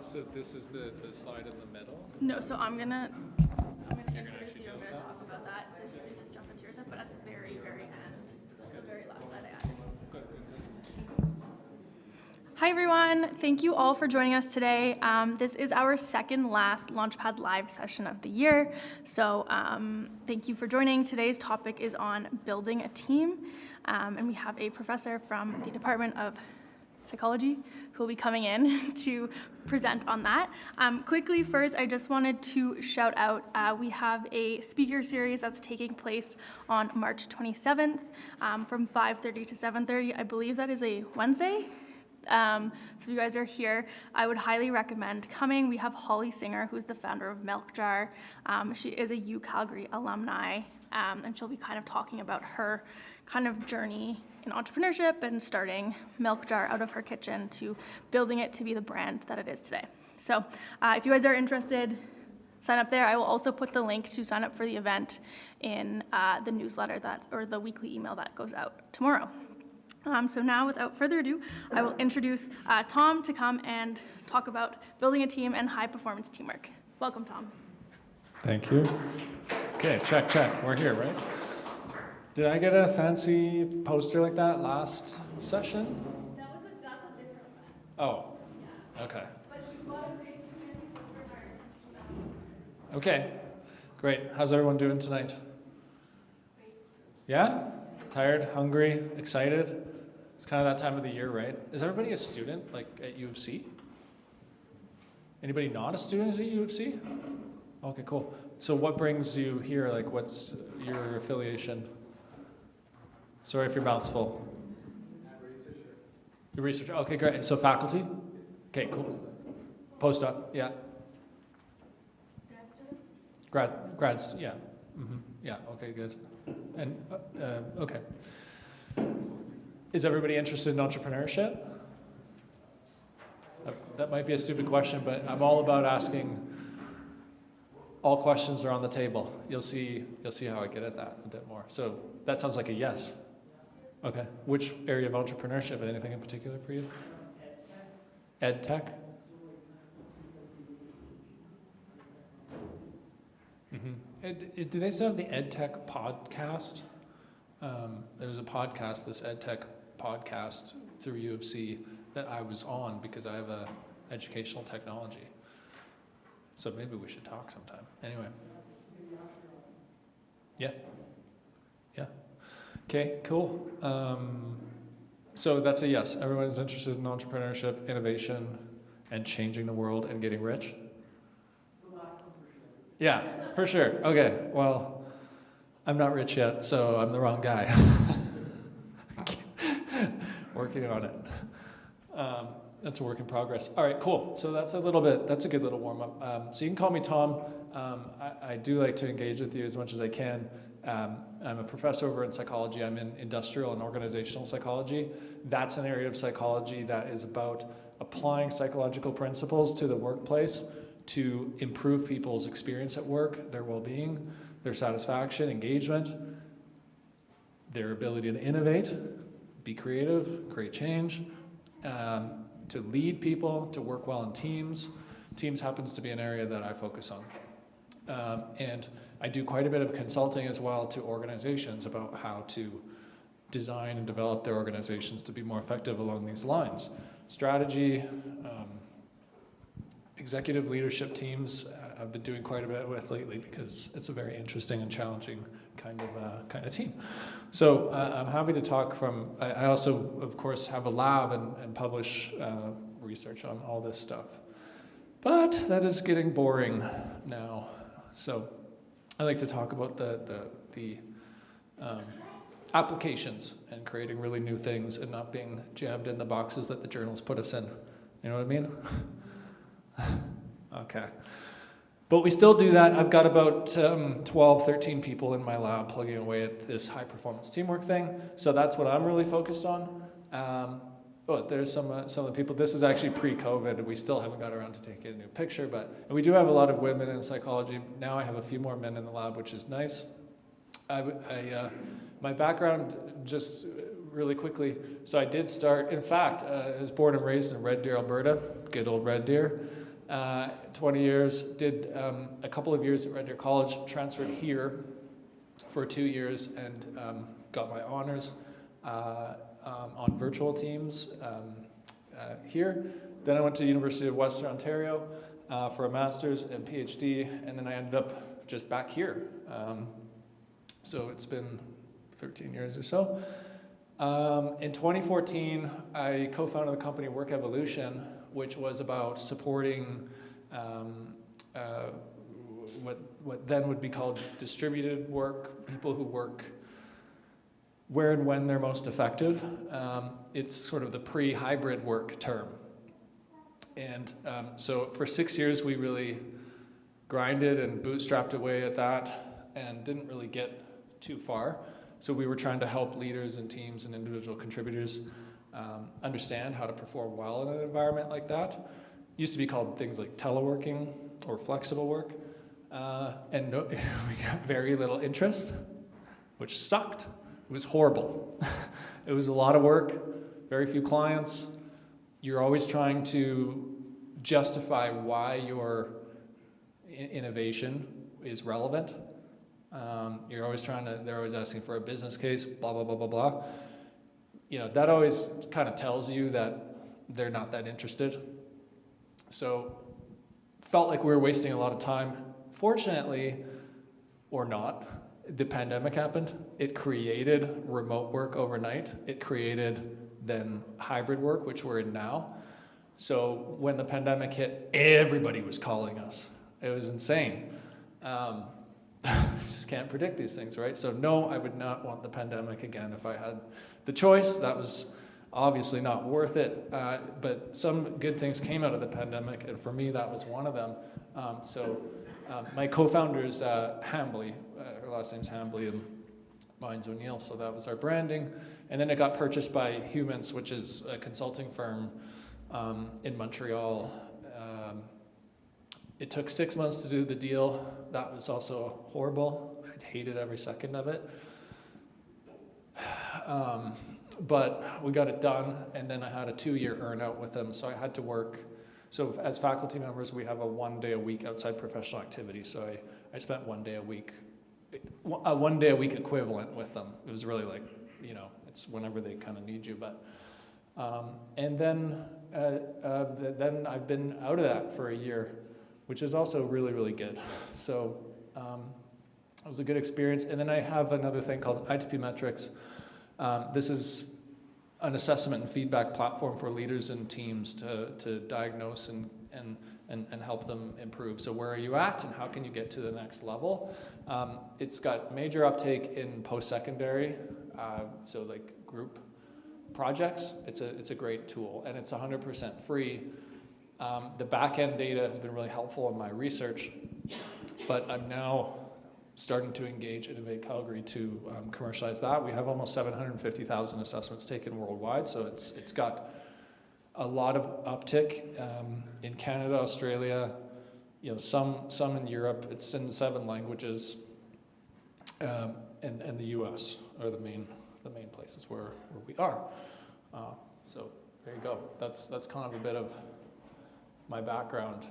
So this is the slide in the middle? No, so I'm gonna introduce you. I'm gonna talk about that. So if you can just jump into yourself, but at the very, very end, the very last slide I added. Hi everyone, thank you all for joining us today. This is our second last Launchpad live session of the year. So thank you for joining. Today's topic is on building a team. And we have a professor from the Department of Psychology who will be coming in to present on that. Quickly first, I just wanted to shout out, we have a speaker series that's taking place on March 27th from 5:30 to 7:30. I believe that is a Wednesday. So if you guys are here, I would highly recommend coming. We have Holly Singer, who's the founder of Milk Jar. She is a U Calgary alumni, and she'll be kind of talking about her kind of journey in entrepreneurship and starting Milk Jar out of her kitchen to building it to be the brand that it is today. So if you guys are interested, sign up there. I will also put the link to sign up for the event in the newsletter or the weekly email that goes out tomorrow. So now, without further ado, I will introduce Tom to come and talk about building a team and high-performance teamwork. Welcome, Tom. Thank you. Okay, check. We're here, right? Did I get a fancy poster like that last session? That's a different event. Oh, yeah. Okay. But you got a great community poster. Okay, great. How's everyone doing tonight? Great. Yeah? Tired, hungry, excited? It's kind of that time of the year, right? Is everybody a student, like at U of C? Anybody not a student at U of C? Okay, cool. So what brings you here? Like, what's your affiliation? Sorry if your mouth's full. You're researcher. Okay, great. So faculty? Okay, cool. Postdoc, yeah. Grad student? Grads, yeah. Mm-hmm. Yeah, okay, good. And, okay. Is everybody interested in entrepreneurship? That might be a stupid question, but I'm all about asking. All questions are on the table. You'll see how I get at that a bit more. So that sounds like a yes. Okay. Which area of entrepreneurship? Anything in particular for you? Ed tech? Mm-hmm. Do they still have the Ed Tech podcast? There was a podcast, this Ed Tech podcast through U of C that I was on because I have a educational technology. So maybe we should talk sometime. Anyway. Yeah. Okay, cool. So that's a yes. Everyone's interested in entrepreneurship, innovation, and changing the world and getting rich? Yeah, for sure. Okay, well, I'm not rich yet, so I'm the wrong guy. Working on it. That's a work in progress. All right, cool. So that's a good little warm up. So you can call me Tom. I do like to engage with you as much as I can. I'm a professor over in psychology. I'm in industrial and organizational psychology. That's an area of psychology that is about applying psychological principles to the workplace to improve people's experience at work, their well-being, their satisfaction, engagement, their ability to innovate, be creative, create change, to lead people, to work well in teams. Teams happens to be an area that I focus on. And I do quite a bit of consulting as well to organizations about how to design and develop their organizations to be more effective along these lines. Strategy, executive leadership teams I've been doing quite a bit with lately because it's a very interesting and challenging kind of team. So I'm happy to talk from, I also, of course, have a lab and publish research on all this stuff. But that is getting boring now. So I like to talk about the applications and creating really new things and not being jammed in the boxes that the journals put us in. You know what I mean? Okay. But we still do that. I've got about 12, 13 people in my lab plugging away at this high-performance teamwork thing. So that's what I'm really focused on. There's some of the people. This is actually pre-COVID. We still haven't got around to taking a new picture, and we do have a lot of women in psychology. Now I have a few more men in the lab, which is nice. My background, just really quickly, so I did start, in fact, I was born and raised in Red Deer, Alberta, good old Red Deer. 20 years, did a couple of years at Red Deer College, transferred here for 2 years and got my honors on virtual teams here. Then I went to the University of Western Ontario for a master's and PhD, and then I ended up just back here. So it's been 13 years or so. In 2014, I co-founded the company Work Evolution, which was about supporting what then would be called distributed work, people who work where and when they're most effective. It's sort of the pre-hybrid work term. And so for 6 years, we really grinded and bootstrapped away at that and didn't really get too far. So we were trying to help leaders and teams and individual contributors understand how to perform well in an environment like that. It used to be called things like teleworking or flexible work. And we got very little interest, which sucked. It was horrible. It was a lot of work, very few clients. You're always trying to justify why your innovation is relevant. They're always asking for a business case, blah, blah, blah, blah, blah. You know, that always kind of tells you that they're not that interested. So felt like we were wasting a lot of time. Fortunately, or not, the pandemic happened. It created remote work overnight. It created then hybrid work, which we're in now. So when the pandemic hit, everybody was calling us. It was insane. Just can't predict these things, right? So no, I would not want the pandemic again if I had the choice. That was obviously not worth it, but some good things came out of the pandemic, and for me, that was one of them. My co-founder's Hambly, her last name's Hambly, and mine's O'Neill, so that was our branding. And then it got purchased by Humans, which is a consulting firm in Montreal. It took 6 months to do the deal. That was also horrible. I hated every second of it. But we got it done, and then I had a 2-year earn-out with them, so I had to work. So as faculty members, we have a 1 day a week outside professional activity, so I spent 1 day a week, a 1 day a week equivalent with them. It was really like, you know, it's whenever they kind of need you. But and then I've been out of that for a year, which is also really, really good. So it was a good experience. And then I have another thing called ITP Metrics. This is an assessment and feedback platform for leaders and teams to diagnose and help them improve. So where are you at and how can you get to the next level? It's got major uptake in post-secondary, so like group projects. It's a great tool, and it's 100% free. The back-end data has been really helpful in my research, but I'm now starting to engage Innovate Calgary to commercialize that. We have almost 750,000 assessments taken worldwide, so it's got a lot of uptick in Canada, Australia, you know, some in Europe. It's in 7 languages, and the U.S. are the main places where we are. So there you go. That's kind of a bit of my background.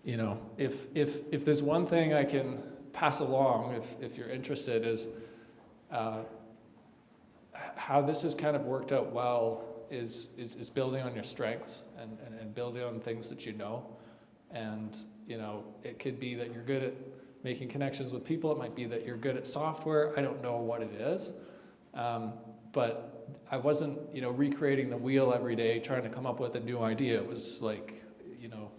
You know, if there's one thing I can pass along, if you're interested, is how this has kind of worked out well is building on your strengths and building on things that you know. And, you know, it could be that you're good at making connections with people. It might be that you're good at software. I don't know what it is. But I wasn't, you know, recreating the wheel every day, trying to come up with a new idea. It was like, you know,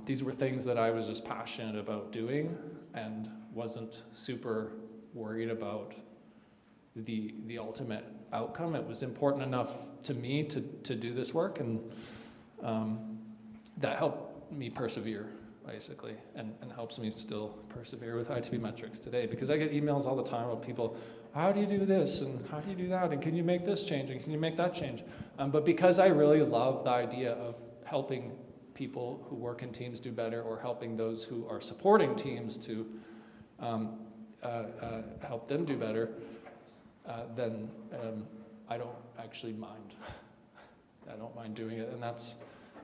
these were things that I was just passionate about doing and wasn't super worried about the ultimate outcome. It was important enough to me to do this work, and that helped me persevere, basically, and helps me still persevere with ITP Metrics today, because I get emails all the time about people, how do you do this, and how do you do that, and can you make this change, and can you make that change? But because I really love the idea of helping people who work in teams do better, or helping those who are supporting teams to help them do better, then I don't actually mind. I don't mind doing it. And that's,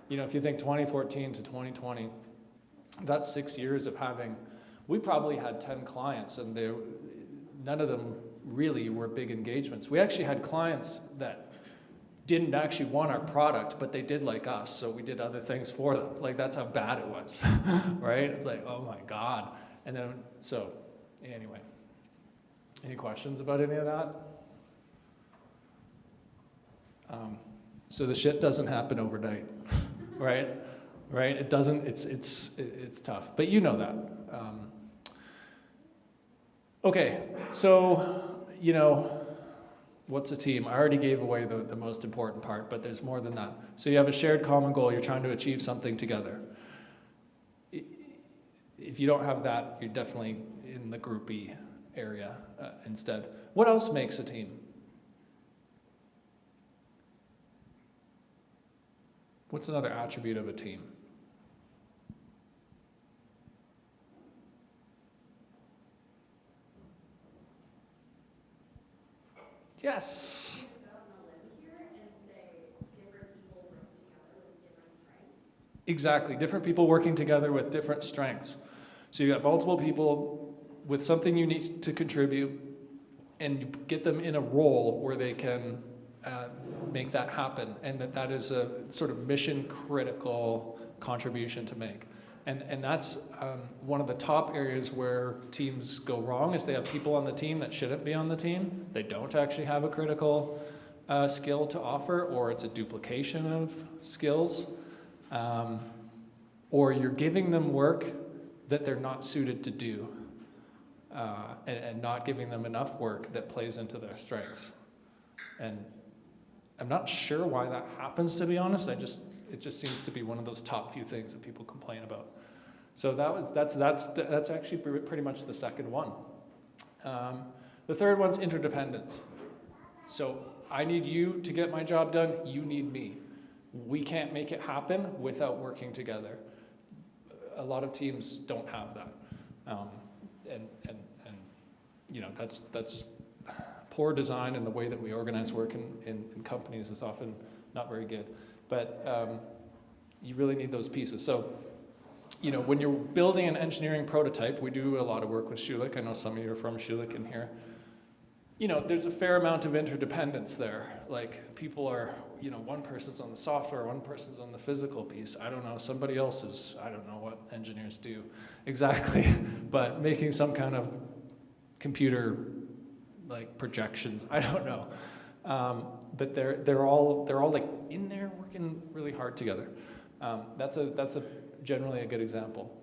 if you think 2014 to 2020, that's 6 years of we probably had 10 clients, and none of them really were big engagements. We actually had clients that didn't actually want our product, but they did like us, so we did other things for them. Like, that's how bad it was, right? It's like, oh my God. And then, so anyway, any questions about any of that? So the shit doesn't happen overnight, right? Right? It doesn't, it's tough, but you know that. Okay, so, what's a team? I already gave away the most important part, but there's more than that. So you have a shared common goal, you're trying to achieve something together. If you don't have that, you're definitely in the groupie area instead. What else makes a team? What's another attribute of a team? Yes. Exactly, different people working together with different strengths. So you got multiple people with something unique to contribute, and you get them in a role where they can make that happen, and that is a sort of mission critical contribution to make. And that's one of the top areas where teams go wrong, is they have people on the team that shouldn't be on the team. They don't actually have a critical skill to offer, or it's a duplication of skills. Or you're giving them work that they're not suited to do, and not giving them enough work that plays into their strengths. And I'm not sure why that happens, to be honest. It just seems to be one of those top few things that people complain about. So that's actually pretty much the second one. The third one's interdependence. So I need you to get my job done, you need me. We can't make it happen without working together. A lot of teams don't have that. And that's just poor design, and the way that we organize work in companies is often not very good. But you really need those pieces. So, when you're building an engineering prototype, we do a lot of work with Schulich. I know some of you are from Schulich in here. There's a fair amount of interdependence there. Like, people are, one person's on the software, one person's on the physical piece. I don't know, somebody else is, I don't know what engineers do exactly, but making some kind of computer, like, projections, I don't know. But they're all like in there working really hard together. That's generally a good example.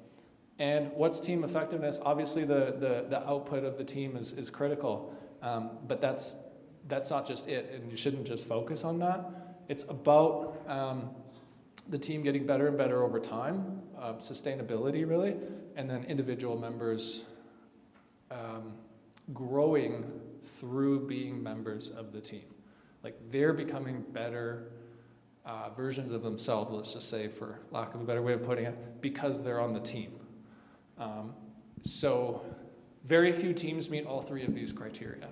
And what's team effectiveness? Obviously, the output of the team is critical, but that's not just it, and you shouldn't just focus on that. It's about the team getting better and better over time, sustainability really, and then individual members growing through being members of the team. Like, they're becoming better versions of themselves, let's just say, for lack of a better way of putting it, because they're on the team. So very few teams meet all three of these criteria,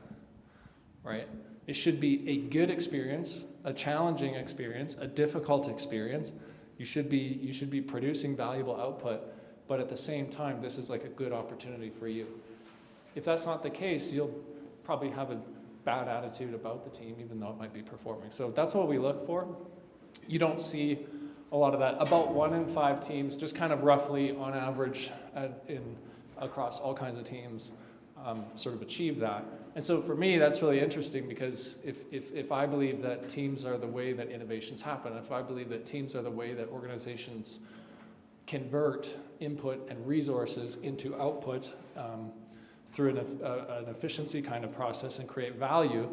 right? It should be a good experience, a challenging experience, a difficult experience. You should be producing valuable output, but at the same time, this is like a good opportunity for you. If that's not the case, you'll probably have a bad attitude about the team, even though it might be performing. So that's what we look for. You don't see a lot of that. About 1 in 5 teams, just kind of roughly on average across all kinds of teams, sort of achieve that. And so for me, that's really interesting, because if I believe that teams are the way that innovations happen, if I believe that teams are the way that organizations convert input and resources into output through an efficiency kind of process and create value,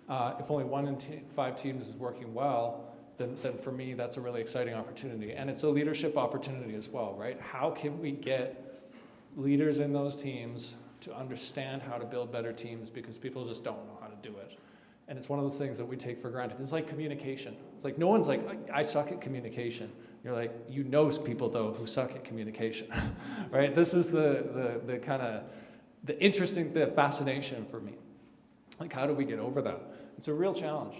if only 1 in 5 teams is working well, then for me, that's a really exciting opportunity. And it's a leadership opportunity as well, right? How can we get leaders in those teams to understand how to build better teams, because people just don't know how to do it. And it's one of those things that we take for granted. It's like communication. It's like, no one's like, I suck at communication. You're like, people though who suck at communication, right? This is the kind of, the interesting, the fascination for me. Like, how do we get over that? It's a real challenge.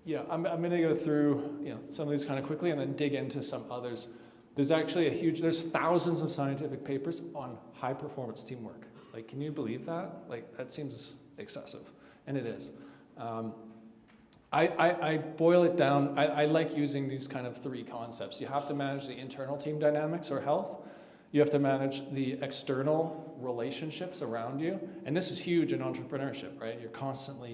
Yeah, I'm going to go through some of these kind of quickly and then dig into some others. There's actually there's thousands of scientific papers on high performance teamwork. Like, can you believe that? Like, that seems excessive, and it is. I boil it down. I like using these kind of three concepts. You have to manage the internal team dynamics or health. You have to manage the external relationships around you. And this is huge in entrepreneurship, right? You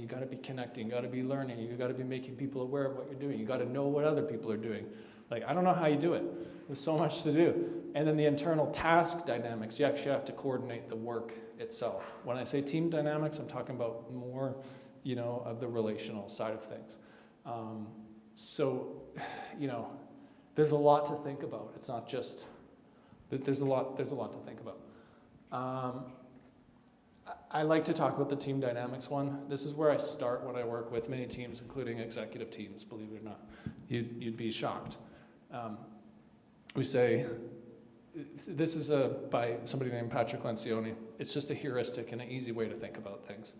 got to be connecting, you got to be learning, you got to be making people aware of what you're doing. You got to know what other people are doing. Like, I don't know how you do it. There's so much to do. And then the internal task dynamics, you actually have to coordinate the work itself. When I say team dynamics, I'm talking about more, of the relational side of things. So, there's a lot to think about. It's not just, there's a lot to think about. I like to talk about the team dynamics one. This is where I start when I work with many teams, including executive teams, believe it or not. You'd be shocked. We say, this is by somebody named Patrick Lencioni. It's just a heuristic and an easy way to think about things.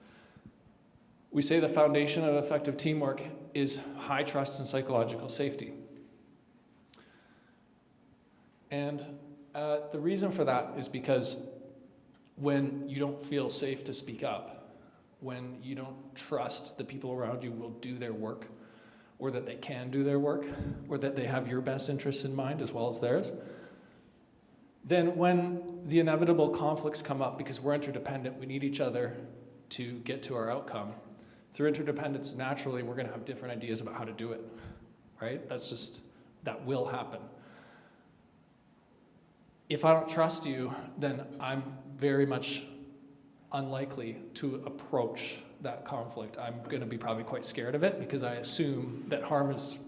We say the foundation of effective teamwork is high trust and psychological safety. And the reason for that is because when you don't feel safe to speak up, when you don't trust the people around you will do their work, or that they can do their work, or that they have your best interests in mind as well as theirs, then when the inevitable conflicts come up, because we're interdependent, we need each other to get to our outcome. Through interdependence, naturally, we're going to have different ideas about how to do it, right? That will happen. If I don't trust you, then I'm very much unlikely to approach that conflict. I'm going to be probably quite scared of it because I assume that harm is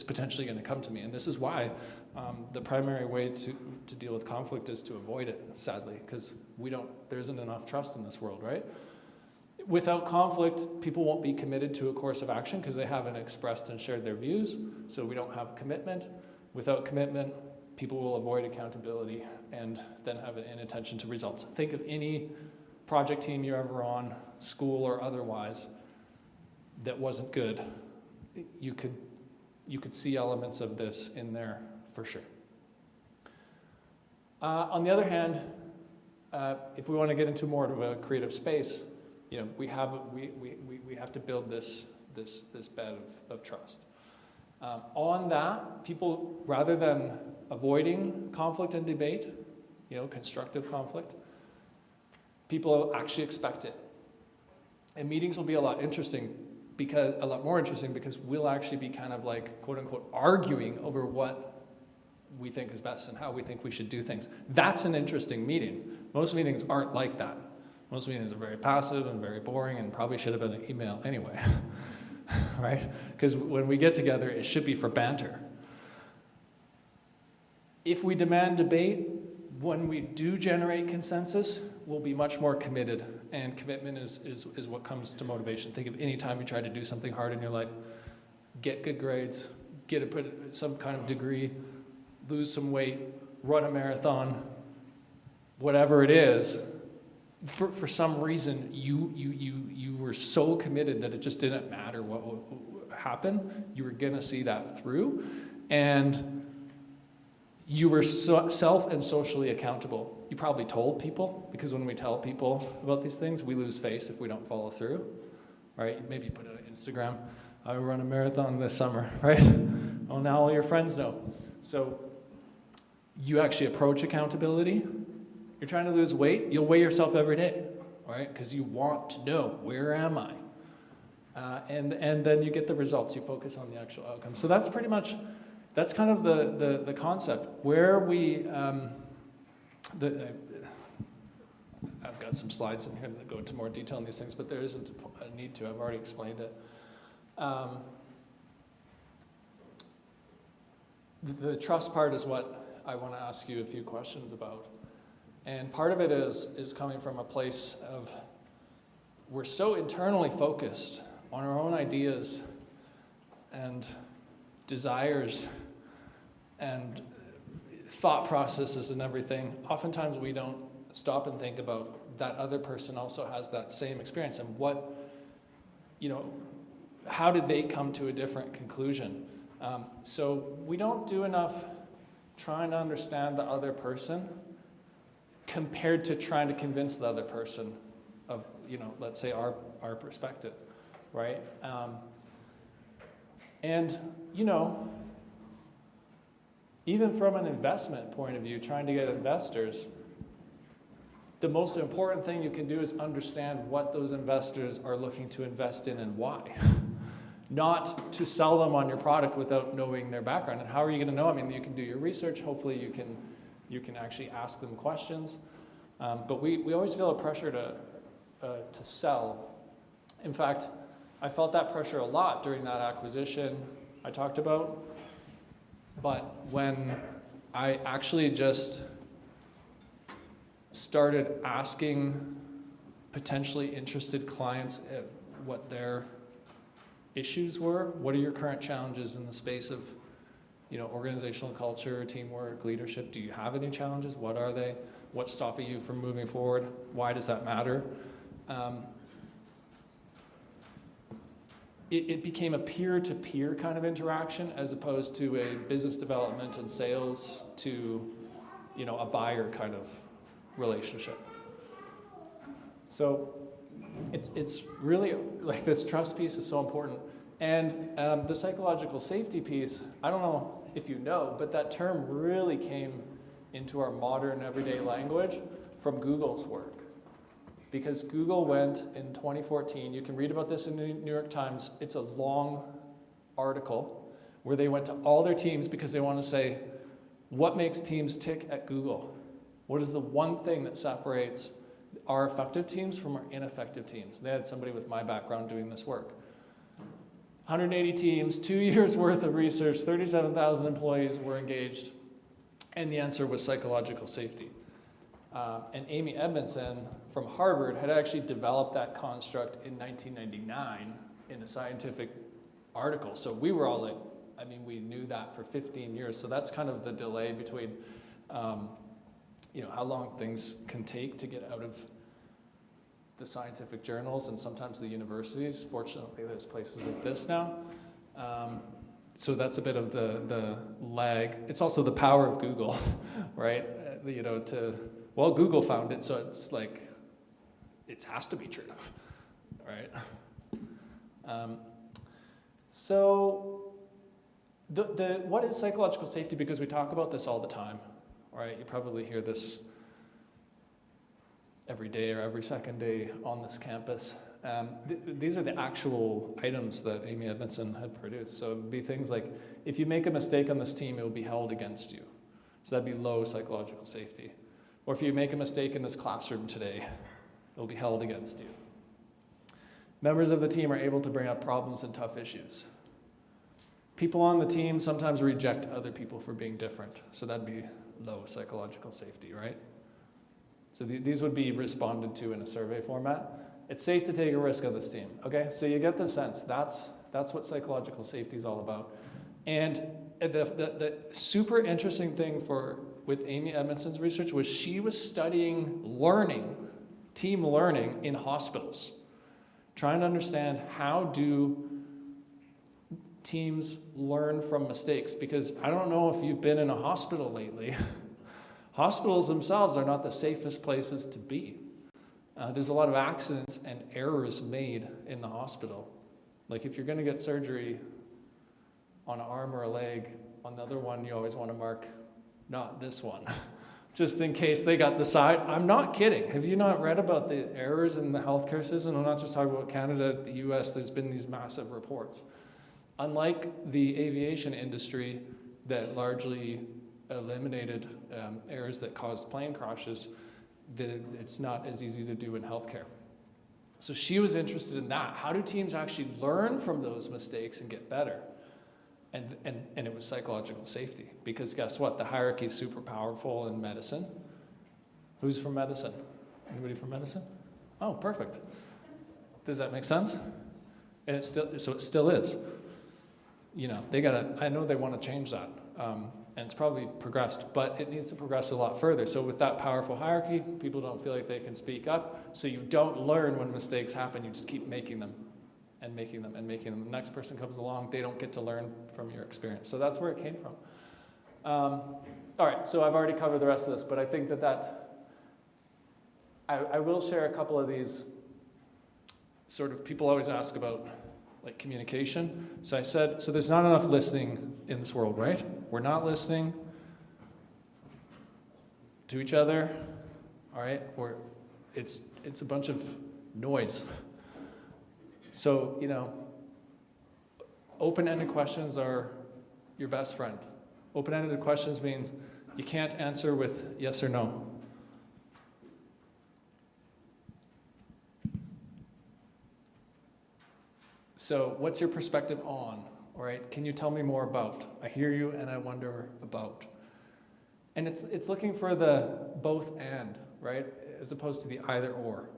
potentially going to come to me. And this is why the primary way to deal with conflict is to avoid it, sadly, because there isn't enough trust in this world, right? Without conflict, people won't be committed to a course of action because they haven't expressed and shared their views, so we don't have commitment. Without commitment, people will avoid accountability and then have an inattention to results. Think of any project team you're ever on, school or otherwise, that wasn't good. You could see elements of this in there for sure. On the other hand, if we want to get into more of a creative space, we have to build this bed of trust. On that, people, rather than avoiding conflict and debate, constructive conflict, people actually expect it. And meetings will be a lot more interesting because we'll actually be kind of like, quote unquote, arguing over what we think is best and how we think we should do things. That's an interesting meeting. Most meetings aren't like that. Most meetings are very passive and very boring and probably should have been an email anyway, right? Because when we get together, it should be for banter. If we demand debate, when we do generate consensus, we'll be much more committed, and commitment is what comes to motivation. Think of any time you try to do something hard in your life, get good grades, put some kind of degree, lose some weight, run a marathon, whatever it is. For some reason, you were so committed that it just didn't matter what would happen. You were going to see that through, and you were self and socially accountable. You probably told people, because when we tell people about these things, we lose face if we don't follow through, right? Maybe you put it on Instagram. I run a marathon this summer, right? Well, now all your friends know. So you actually approach accountability. You're trying to lose weight, you'll weigh yourself every day, right? Because you want to know, where am I? And then you get the results. You focus on the actual outcome. So that's pretty much, that's kind of the concept. Where we, I've got some slides in here that go into more detail on these things, but there isn't a need to. I've already explained it. The trust part is what I want to ask you a few questions about. And part of it is coming from a place of, we're so internally focused on our own ideas and desires and thought processes and everything. Oftentimes we don't stop and think about that other person also has that same experience, and what, how did they come to a different conclusion? So we don't do enough trying to understand the other person compared to trying to convince the other person of, let's say our perspective, right? And even from an investment point of view, trying to get investors, the most important thing you can do is understand what those investors are looking to invest in and why. Not to sell them on your product without knowing their background. And how are you going to know? I mean, you can do your research. Hopefully you can actually ask them questions. But we always feel a pressure to sell. In fact, I felt that pressure a lot during that acquisition I talked about. But when I actually just started asking potentially interested clients what their issues were, what are your current challenges in the space of organizational culture, teamwork, leadership? Do you have any challenges? What are they? What's stopping you from moving forward? Why does that matter? It became a peer-to-peer kind of interaction as opposed to a business development and sales to, a buyer kind of relationship. So it's really, like, this trust piece is so important. And the psychological safety piece, I don't know if you know, but that term really came into our modern everyday language from Google's work. Because Google went in 2014, you can read about this in the New York Times, it's a long article where they went to all their teams because they want to say, what makes teams tick at Google? What is the one thing that separates our effective teams from our ineffective teams? They had somebody with my background doing this work. 180 teams, 2 years worth of research, 37,000 employees were engaged, and the answer was psychological safety. And Amy Edmondson from Harvard had actually developed that construct in 1999 in a scientific article. So we were all like, we knew that for 15 years. So that's kind of the delay between, how long things can take to get out of the scientific journals and sometimes the universities. Fortunately, there's places like this now. So that's a bit of the lag. It's also the power of Google, right? Google found it, so it's like, it has to be true, right? So what is psychological safety? Because we talk about this all the time, right? You probably hear this every day or every second day on this campus. These are the actual items that Amy Edmondson had produced. So it would be things like, if you make a mistake on this team, it will be held against you. So that'd be low psychological safety. Or if you make a mistake in this classroom today, it will be held against you. Members of the team are able to bring up problems and tough issues. People on the team sometimes reject other people for being different. So that'd be low psychological safety, right? So these would be responded to in a survey format. It's safe to take a risk on this team. Okay, so you get the sense. That's what psychological safety is all about. And the super interesting thing with Amy Edmondson's research was she was studying team learning in hospitals, trying to understand how do teams learn from mistakes. Because I don't know if you've been in a hospital lately. Hospitals themselves are not the safest places to be. There's a lot of accidents and errors made in the hospital. Like if you're going to get surgery on an arm or a leg, on the other one you always want to mark, not this one, just in case they got the side. I'm not kidding. Have you not read about the errors in the healthcare system? I'm not just talking about Canada, the US, there's been these massive reports. Unlike the aviation industry that largely eliminated errors that caused plane crashes, it's not as easy to do in healthcare. So she was interested in that. How do teams actually learn from those mistakes and get better? And it was psychological safety. Because guess what? The hierarchy is super powerful in medicine. Who's from medicine? Anybody from medicine? Oh, perfect. Does that make sense? And it still is. I know they want to change that. And it's probably progressed, but it needs to progress a lot further. So with that powerful hierarchy, people don't feel like they can speak up. So you don't learn when mistakes happen, you just keep making them. and making them. The next person comes along, they don't get to learn from your experience. So that's where it came from. All right, so I've already covered the rest of this, but I think I will share a couple of these sort of, people always ask about like communication. So I said, so there's not enough listening in this world, right? We're not listening to each other, all right? It's a bunch of noise. So, you know, open-ended questions are your best friend. Open-ended questions means you can't answer with yes or no. So what's your perspective on, all right? Can you tell me more about? I hear you and I wonder about. And it's looking for the both and, right? As opposed to the either or.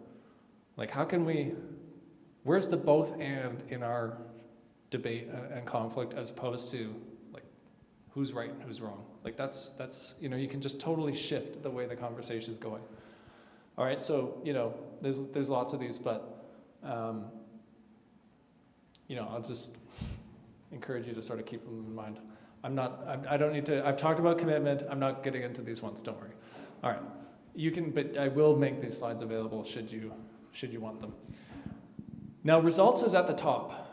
Like how can we, where's the both and in our debate and conflict as opposed to like who's right and who's wrong? Like that's you know, you can just totally shift the way the conversation is going. All right, so, you know, there's lots of these, but, you know, I'll just encourage you to sort of keep them in mind. I don't need to, I've talked about commitment. I'm not getting into these ones, don't worry. All right, you can, but I will make these slides available should you want them. Now, results is at the top.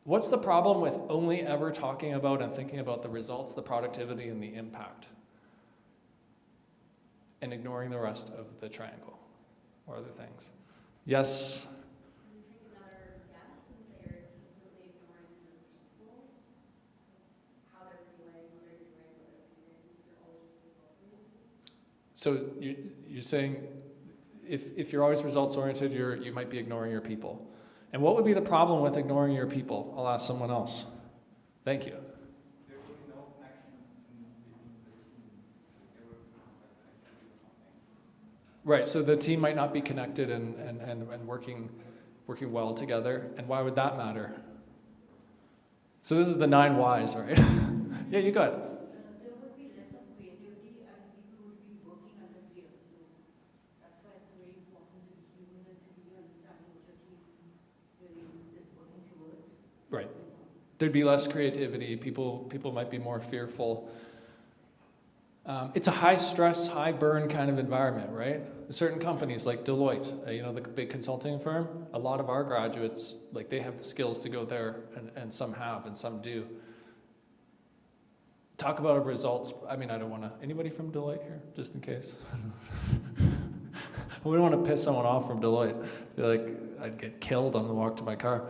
What's the problem with only ever talking about and thinking about the results, the productivity, and the impact, and ignoring the rest of the triangle or other things? Yes? So you're saying if you're always results-oriented, you might be ignoring your people. And what would be the problem with ignoring your people? I'll ask someone else. Thank you. There will be no connection within the team. There will be no connection or something. Right, so the team might not be connected and working well together. And why would that matter? So this is the 9 whys, right? Yeah, you got it. There would be less of creativity and people would be working under fear. So that's why it's very important to be human and to be understanding what your team really is working towards. Right. There'd be less creativity. People might be more fearful. It's a high stress, high burn kind of environment, right? Certain companies like Deloitte, you know, the big consulting firm, a lot of our graduates, like they have the skills to go there and some have and some do. Talk about results. I mean, I don't want to, anybody from Deloitte here, just in case? We don't want to piss someone off from Deloitte. I feel like I'd get killed on the walk to my car.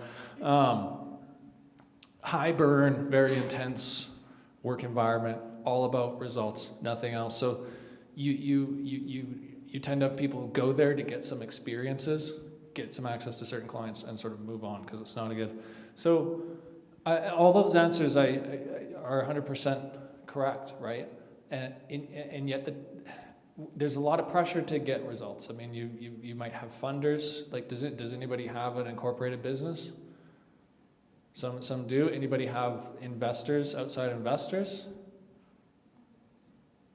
High burn, very intense work environment, all about results, nothing else. So you tend to have people go there to get some experiences, get some access to certain clients, and sort of move on because it's not a good. So all those answers are 100% correct, right? And yet there's a lot of pressure to get results. I mean, you might have funders. Like, does anybody have an incorporated business? Some do. Anybody have investors, outside investors?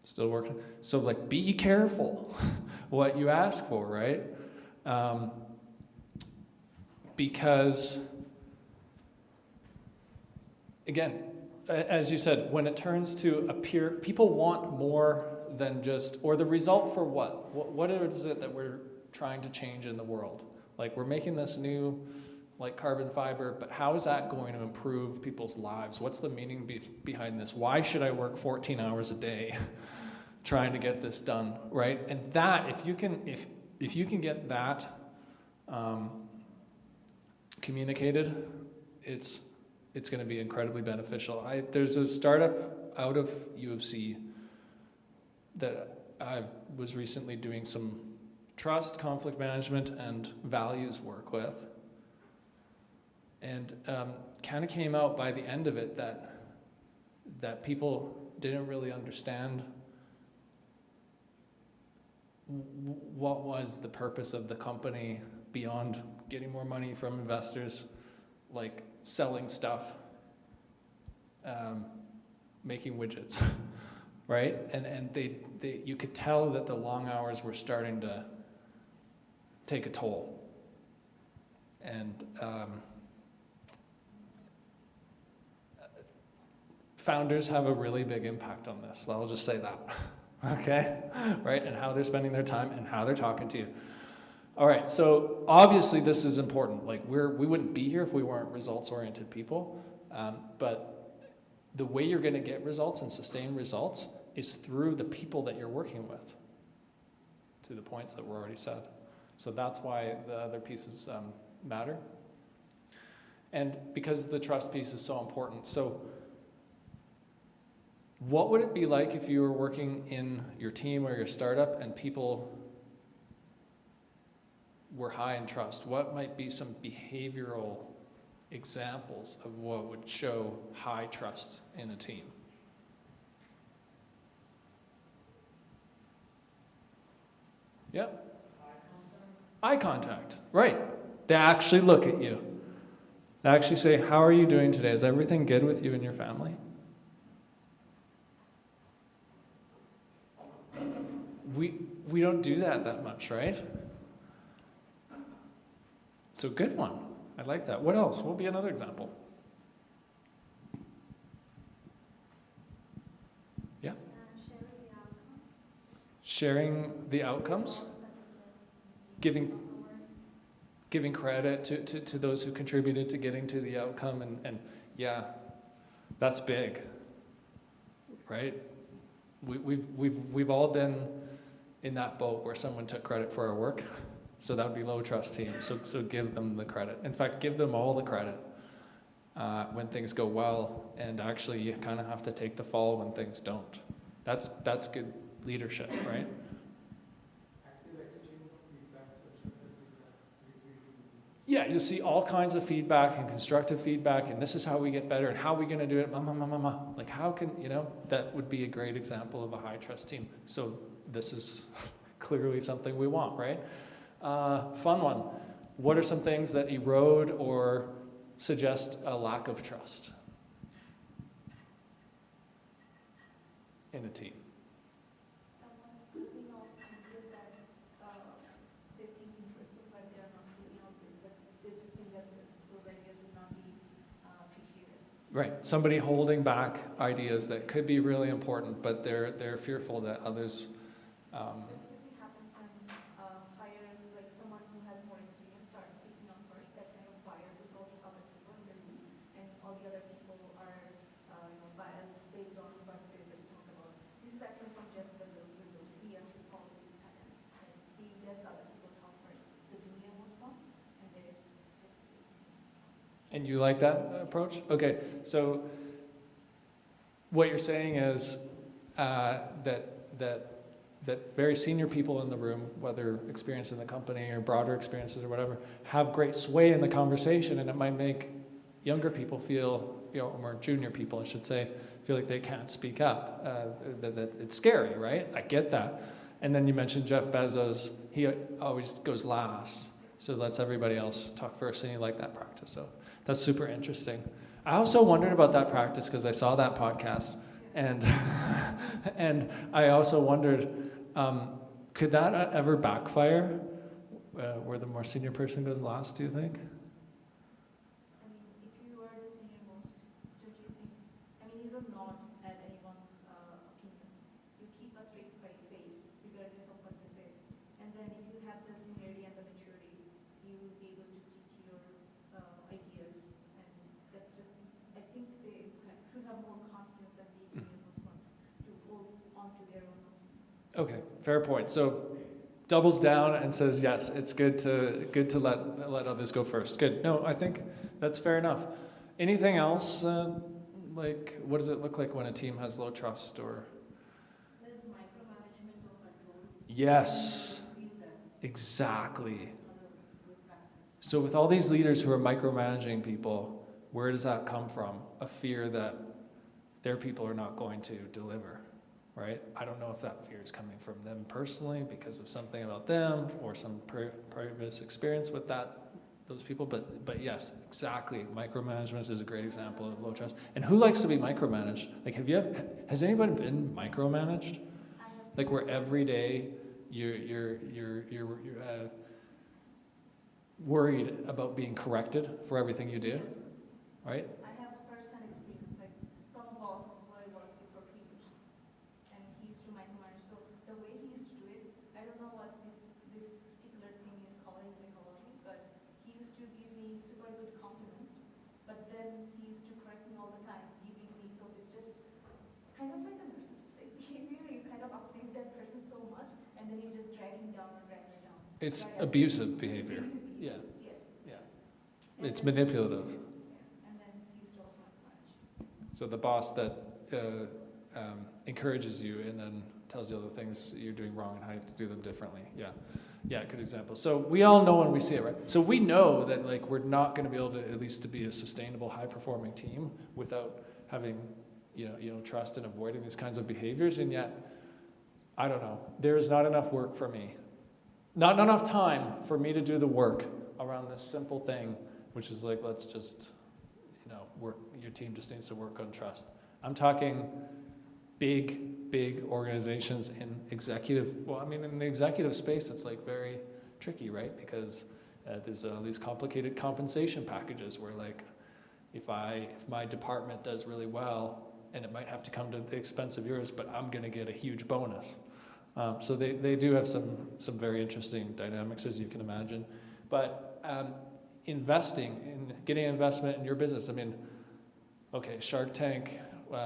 Still working. So like, be careful what you ask for, right? Because again, as you said, when it turns to appear, people want more than just, or the result for what? What is it that we're trying to change in the world? Like, we're making this new, like, carbon fiber, but how is that going to improve people's lives? What's the meaning behind this? Why should I work 14 hours a day trying to get this done, right? And that, if you can get that communicated, it's going to be incredibly beneficial. There's a startup out of U of C that I was recently doing some trust, conflict management, and values work with. And kind of came out by the end of it that people didn't really understand what was the purpose of the company beyond getting more money from investors, like selling stuff, making widgets, right? And they you could tell that the long hours were starting to take a toll. And founders have a really big impact on this. I'll just say that, okay? Right, and how they're spending their time and how they're talking to you. All right, so obviously this is important. Like we wouldn't be here if we weren't results-oriented people, but the way you're gonna get results and sustain results is through the people that you're working with, to the points that were already said. So that's why the other pieces matter. And because the trust piece is so important. So what would it be like if you were working in your team or your startup and people were high in trust? What might be some behavioral examples of what would show high trust in a team? Yep. Eye contact, right. They actually look at you. They actually say, how are you doing today? Is everything good with you and your family? We don't do that much, right? So good one. I like that. What else? What would be another example? Yeah? Sharing the outcomes? Giving credit to those who contributed to getting to the outcome, and yeah, that's big, right? We've all been in that boat where someone took credit for our work, so that would be low trust team. So give them the credit. In fact, give them all the credit when things go well, and actually you kind of have to take the fall when things don't. That's good leadership, right? Yeah, you'll see all kinds of feedback and constructive feedback, and this is how we get better, and how are we going to do it? Like, how can, that would be a great example of a high trust team. So this is clearly something we want, right? Fun one. What are some things that erode or suggest a lack of trust in a team? Right, somebody holding back ideas that could be really important, but they're fearful that others. Specifically happens when like someone who has more experience starts speaking up first. That kind of biases all the other people in the room, and all the other people are biased based on what they just talked about. This is actually from Jeff Bezos. He actually follows this pattern. He lets other people talk first, the junior most ones, and they. And you like that approach? Okay, so what you're saying is that very senior people in the room, whether experienced in the company or broader experiences or whatever, have great sway in the conversation, and it might make younger people feel, or junior people, I should say, feel like they can't speak up. That it's scary, right? I get that. And then you mentioned Jeff Bezos. He always goes last, so lets everybody else talk first, and you like that practice. So that's super interesting. I also wondered about that practice because I saw that podcast, and and I also wondered, could that ever backfire, where the more senior person goes last? Do you think? I mean, if you are the senior most, don't you think? I mean, you don't nod at anyone's opinions. You keep a straight face, regardless of what they say. And then if you have the seniority and the maturity, you will be able to stick to your ideas. And that's just, I think they should have more confidence than the most ones to hold on to their own opinions. Okay, fair point. So doubles down and says, yes, it's good to let others go first. Good. No, I think that's fair enough. Anything else? Like, what does it look like when a team has low trust or? There's micromanagement or control. Yes, exactly. So with all these leaders who are micromanaging people, where does that come from? A fear that their people are not going to deliver, right? I don't know if that fear is coming from them personally because of something about them or some previous experience with those people, but yes, exactly. Micromanagement is a great example of low trust. And who likes to be micromanaged? Like, has anybody been micromanaged? Like, where every day you're worried about being corrected for everything you do, right? I have a first-hand experience, like from a boss then he used to correct me all the time, giving me, so it's just kind of like a narcissistic behavior. You kind of uplift that person so much, and then you just drag him down and drag him down. It's Right. abusive behavior. Abusive Yeah, behavior, yeah. And It's then- manipulative. Yeah, and then he used to also encourage. So the boss that encourages you and then tells you all the things you're doing wrong and how you have to do them differently. Yeah, yeah, good example. So we all know when we see it, right? So we know that like we're not going to be able to at least to be a sustainable, high-performing team without having you know trust and avoiding these kinds of behaviors. And yet, I don't know. There is not enough work for me, not enough time for me to do the work around this simple thing, which is like let's just work. Your team just needs to work on trust. I'm talking big organizations in in the executive space, it's like very tricky, right? Because there's these complicated compensation packages where like, if my department does really well, and it might have to come to the expense of yours, but I'm gonna get a huge bonus. So they do have some very interesting dynamics, as you can imagine. But investing in getting investment in your business, okay, Shark Tank,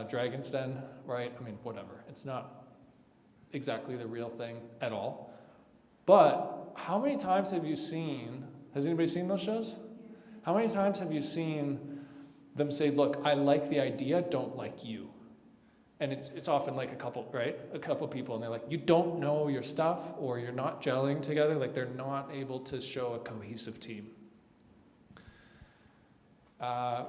Dragon's Den, right? Whatever. It's not exactly the real thing at all. But how many times have you seen, has anybody seen those shows? How many times have you seen them say, look, I like the idea, don't like you? And it's often like a couple, right? A couple people, and they're like, you don't know your stuff, or you're not gelling together, like they're not able to show a cohesive team.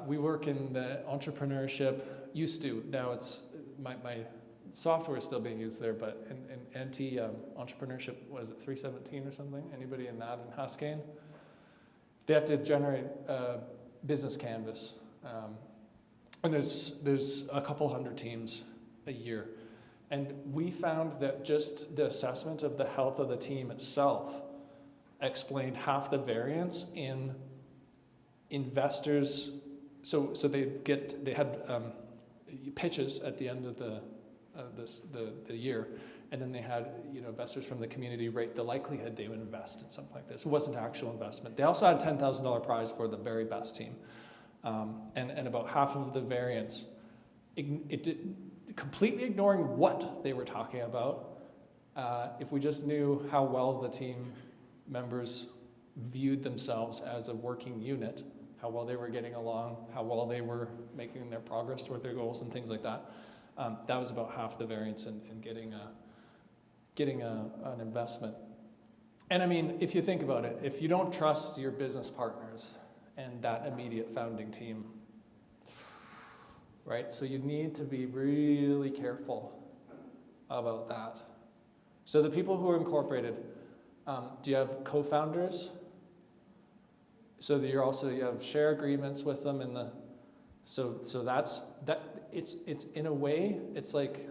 We work in the entrepreneurship, used to, now it's, my software is still being used there, but in NT entrepreneurship, what is it, 317 or something? Anybody in that in Haskane? They have to generate a business canvas. And there's a couple hundred teams a year. And we found that just the assessment of the health of the team itself explained half the variance in investors. So they had pitches at the end of the year, and then they had investors from the community rate the likelihood they would invest in something like this. It wasn't actual investment. They also had a $10,000 prize for the very best team, and about half of the variance, completely ignoring what they were talking about. If we just knew how well the team members viewed themselves as a working unit, how well they were getting along, how well they were making their progress toward their goals and things like that. That was about half the variance in getting an investment. And if you think about it, if you don't trust your business partners and that immediate founding team, right? So you need to be really careful about that. So the people who are incorporated, do you have co-founders? So that you have share agreements with them so it's in a way, it's like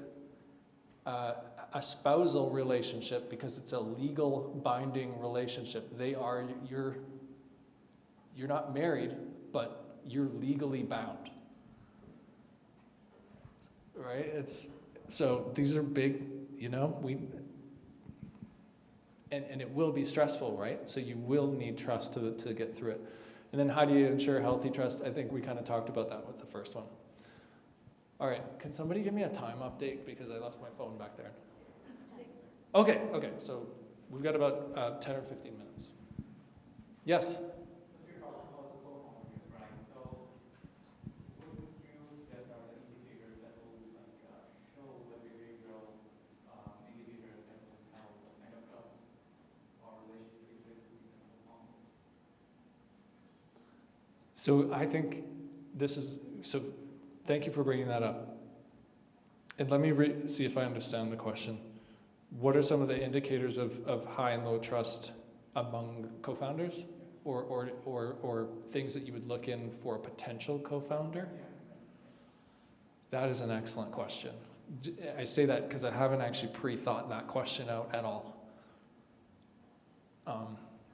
a spousal relationship because it's a legal binding relationship. You're not married, but you're legally bound. Right? So these are big, and it will be stressful, right? So you will need trust to get through it. And then how do you ensure healthy trust? I think we kind of talked about that with the first one. All right, can somebody give me a time update because I left my phone back there? Okay, so we've got about 10 or 15 minutes. Yes? Since you're talking about the co-founders, right? So wouldn't you suggest are the indicators that will show the behavioral indicators that will tell what kind of trust or relationship exists between the co-founders? So I think thank you for bringing that up. And let me see if I understand the question. What are some of the indicators of high and low trust among co-founders? Or things that you would look in for a potential co-founder? That is an excellent question. I say that because I haven't actually pre-thought that question out at all.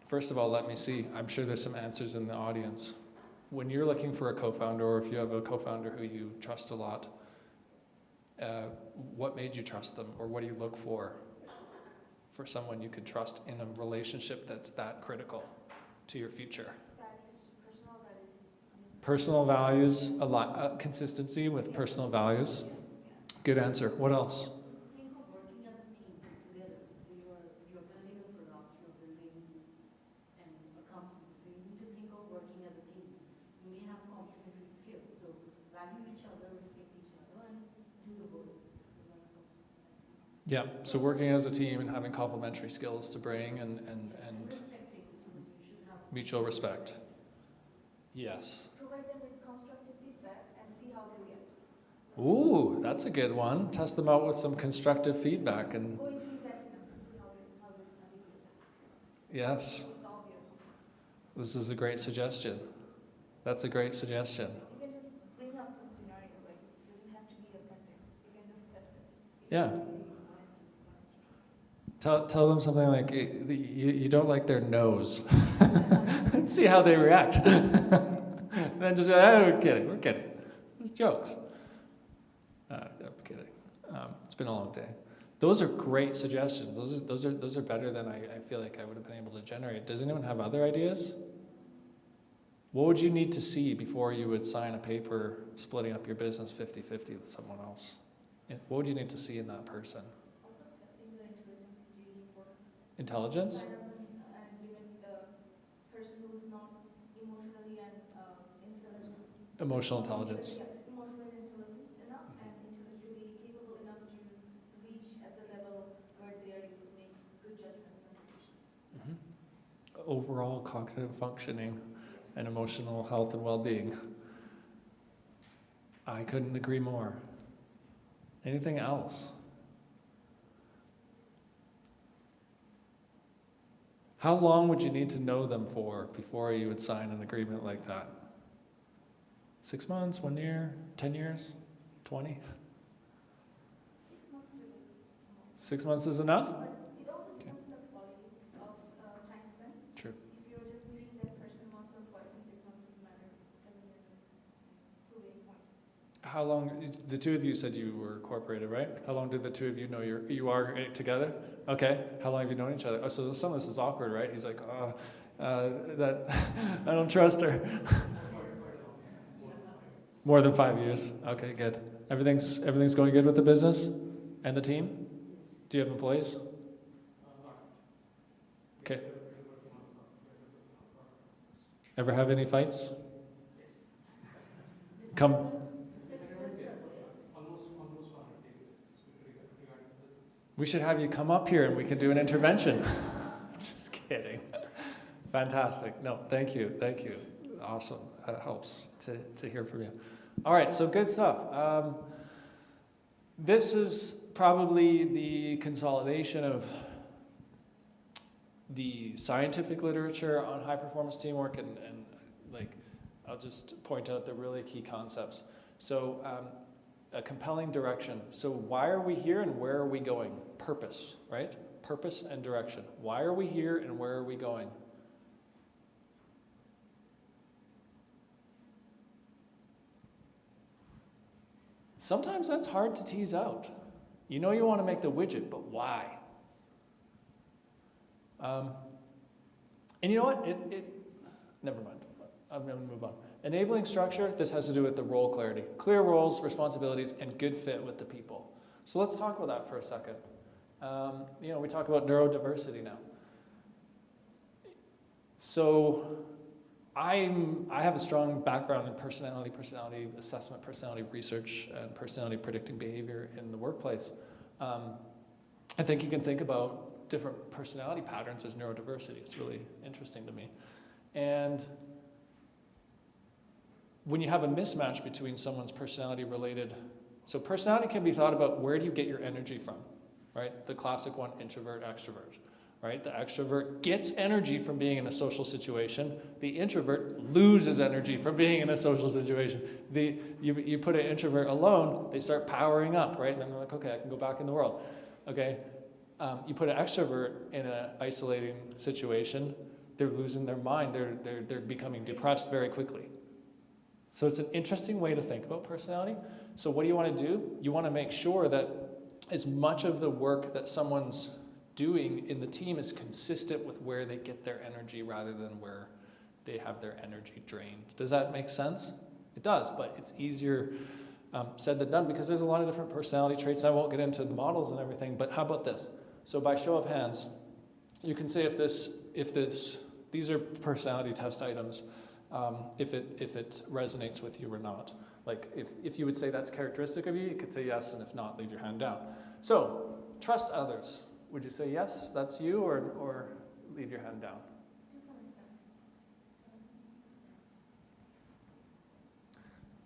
First of all, let me see. I'm sure there's some answers in the audience. When you're looking for a co-founder, or if you have a co-founder who you trust a lot, what made you trust them, or what do you look for someone you could trust in a relationship that's that critical to your future? Values, personal values. Personal values, consistency with personal values. Good answer. What else? Think of working as a team together. So you're building a product, you're building a company. So you need to think of working as a team. You may have complementary skills. So value each other, respect each other, and do the work. So that's what. Yeah, so working as a team and having complementary skills to bring and Respecting. You should have. mutual respect. Yes. Provide them with constructive feedback and see how they react. Ooh, that's a good one. Test them out with some constructive feedback and Go into these evidence and see how they articulate that. yes, Resolve your conflicts. this is a great suggestion. That's a great suggestion. You can just bring up some scenario, like it doesn't have to be authentic. You can just test it. Yeah. Tell them something like you don't like their nose. And see how they react. Then just we're kidding. It's jokes. I'm kidding. It's been a long day. Those are great suggestions. Those are better than I feel like I would have been able to generate. Does anyone have other ideas? What would you need to see before you would sign a paper splitting up your business 50-50 with someone else? What would you need to see in that person? Also, testing their intelligence is really important. Intelligence? Sign up and give it the person who's not emotionally and intelligent. Emotional intelligence. Yeah, emotionally intelligent enough and intellectually capable enough to reach at the level where they are able to make good judgments and decisions. Overall cognitive functioning and emotional health and well-being. I couldn't agree more. Anything else? How long would you need to know them for before you would sign an agreement like that? 6 months, 1 year, 10 years, 20? 6 months is a good 6 months is enough? But it also depends on the quality of time spent. True. If you're just meeting that person once or twice in 6 months, doesn't matter. Doesn't prove any point. How long, the two of you said you were incorporated, right? How long did the two of you know you are together? Okay, how long have you known each other? Oh, so some of this is awkward, right? He's like, that I don't trust her. More than 5 years. Okay, good. Everything's going good with the business and the team? Do you have employees? Okay. Ever have any fights? Come. We should have you come up here and we can do an intervention. Just kidding. Fantastic. No, thank you. Awesome. That helps to hear from you. All right, so good stuff. This is probably the consolidation of the scientific literature on high performance teamwork and like I'll just point out the really key concepts. So a compelling direction. So why are we here and where are we going? Purpose, right? Purpose and direction. Why are we here and where are we going? Sometimes that's hard to tease out. You know you want to make the widget, but why? And you know what? Never mind. I'm going to move on. Enabling structure, this has to do with the role clarity. Clear roles, responsibilities, and good fit with the people. So let's talk about that for a second. We talk about neurodiversity now. So I have a strong background in personality assessment, personality research, and personality predicting behavior in the workplace. I think you can think about different personality patterns as neurodiversity. It's really interesting to me. And when you have a mismatch between someone's personality related, so personality can be thought about where do you get your energy from, right? The classic one, introvert, extrovert, right? The extrovert gets energy from being in a social situation. The introvert loses energy from being in a social situation. You put an introvert alone, they start powering up, right? And then they're like, okay, I can go back in the world, okay? You put an extrovert in an isolating situation, they're losing their mind. They're becoming depressed very quickly. So it's an interesting way to think about personality. So what do you want to do? You want to make sure that as much of the work that someone's doing in the team is consistent with where they get their energy rather than where they have their energy drained. Does that make sense? It does, but it's easier said than done because there's a lot of different personality traits. I won't get into the models and everything, but how about this? So by show of hands, you can say if these are personality test items, if it resonates with you or not. Like if you would say that's characteristic of you, you could say yes, and if not, leave your hand down. So trust others. Would you say yes, that's you, or leave your hand down? To some extent.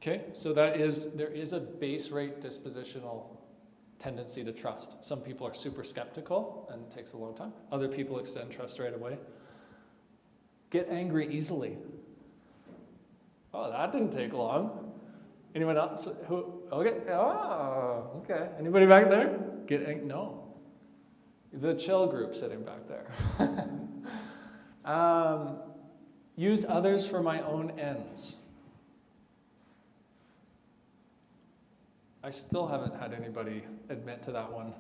Okay, so there is a base rate dispositional tendency to trust. Some people are super skeptical and it takes a long time. Other people extend trust right away. Get angry easily. Oh, that didn't take long. Anyone else? Who? Okay. Oh, okay. Anybody back there? No. The chill group sitting back there. Use others for my own ends. I still haven't had anybody admit to that one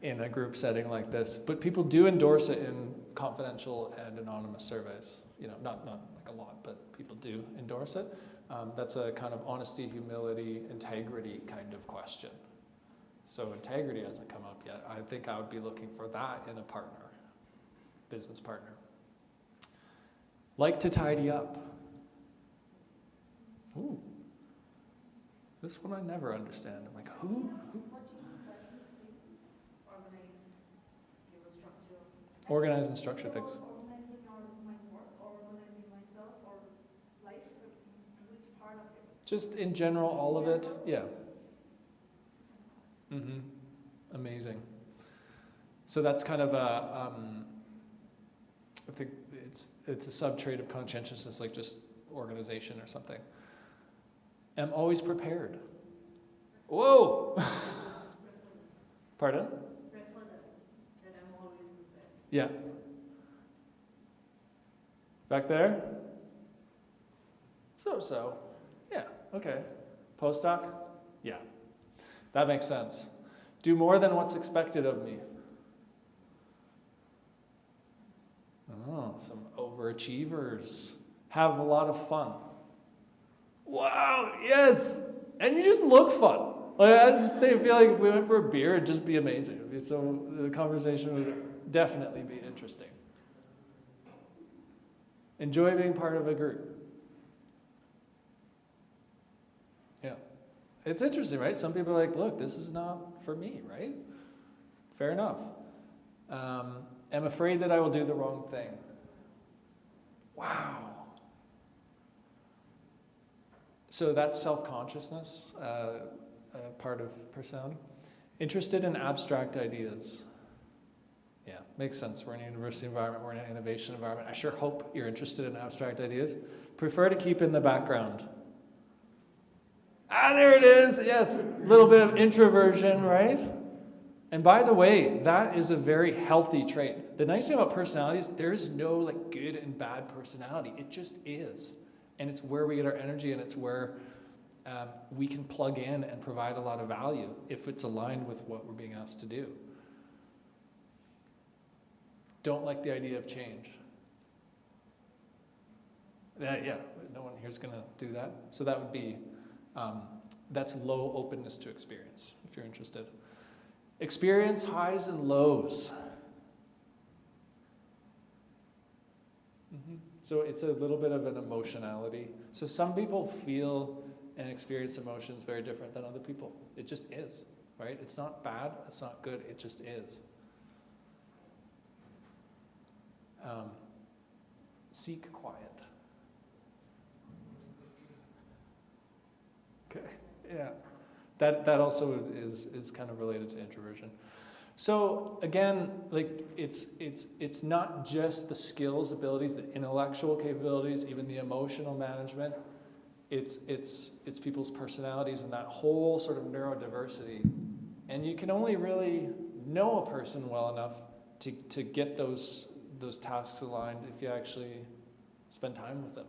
in a group setting like this, but people do endorse it in confidential and anonymous surveys. You know, not like a lot, but people do endorse it. That's a kind of honesty, humility, integrity kind of question. So integrity hasn't come up yet. I think I would be looking for that in a partner, business partner. Like to tidy up. Ooh. This one I never understand. I'm like, who? What do you mean by organize, give a structure? Organize and structure things. Organizing my work, or organizing myself, or life, which part of it? Just in general, all of it. Yeah. Mm-hmm. Amazing. So that's kind of a, I think it's a sub-trait of conscientiousness, like just organization or something. I'm always prepared. Whoa! Pardon? Prefer that I'm always prepared. Yeah. Back there? So. Yeah, okay. Postdoc? Yeah. That makes sense. Do more than what's expected of me. Oh, some overachievers. Have a lot of fun. Wow, yes! And you just look fun. Like, I feel like if we went for a beer, it'd just be amazing. So the conversation would definitely be interesting. Enjoy being part of a group. Yeah. It's interesting, right? Some people are like, look, this is not for me, right? Fair enough. I'm afraid that I will do the wrong thing. Wow. So that's self-consciousness, part of personality. Interested in abstract ideas. Yeah, makes sense. We're in a university environment, we're in an innovation environment. I sure hope you're interested in abstract ideas. Prefer to keep in the background. Ah, there it is, yes. A little bit of introversion, right? And by the way, that is a very healthy trait. The nice thing about personalities, there is no like good and bad personality. It just is. And it's where we get our energy, and it's where we can plug in and provide a lot of value if it's aligned with what we're being asked to do. Don't like the idea of change. Yeah, no one here's going to do that. So that would be, that's low openness to experience, if you're interested. Experience highs and lows. So it's a little bit of an emotionality. So some people feel and experience emotions very different than other people. It just is, right? It's not bad, it's not good, it just is. Seek quiet. Okay, yeah. That also is kind of related to introversion. So again, like it's not just the skills, abilities, the intellectual capabilities, even the emotional management. It's people's personalities and that whole sort of neurodiversity. And you can only really know a person well enough to get those tasks aligned if you actually spend time with them.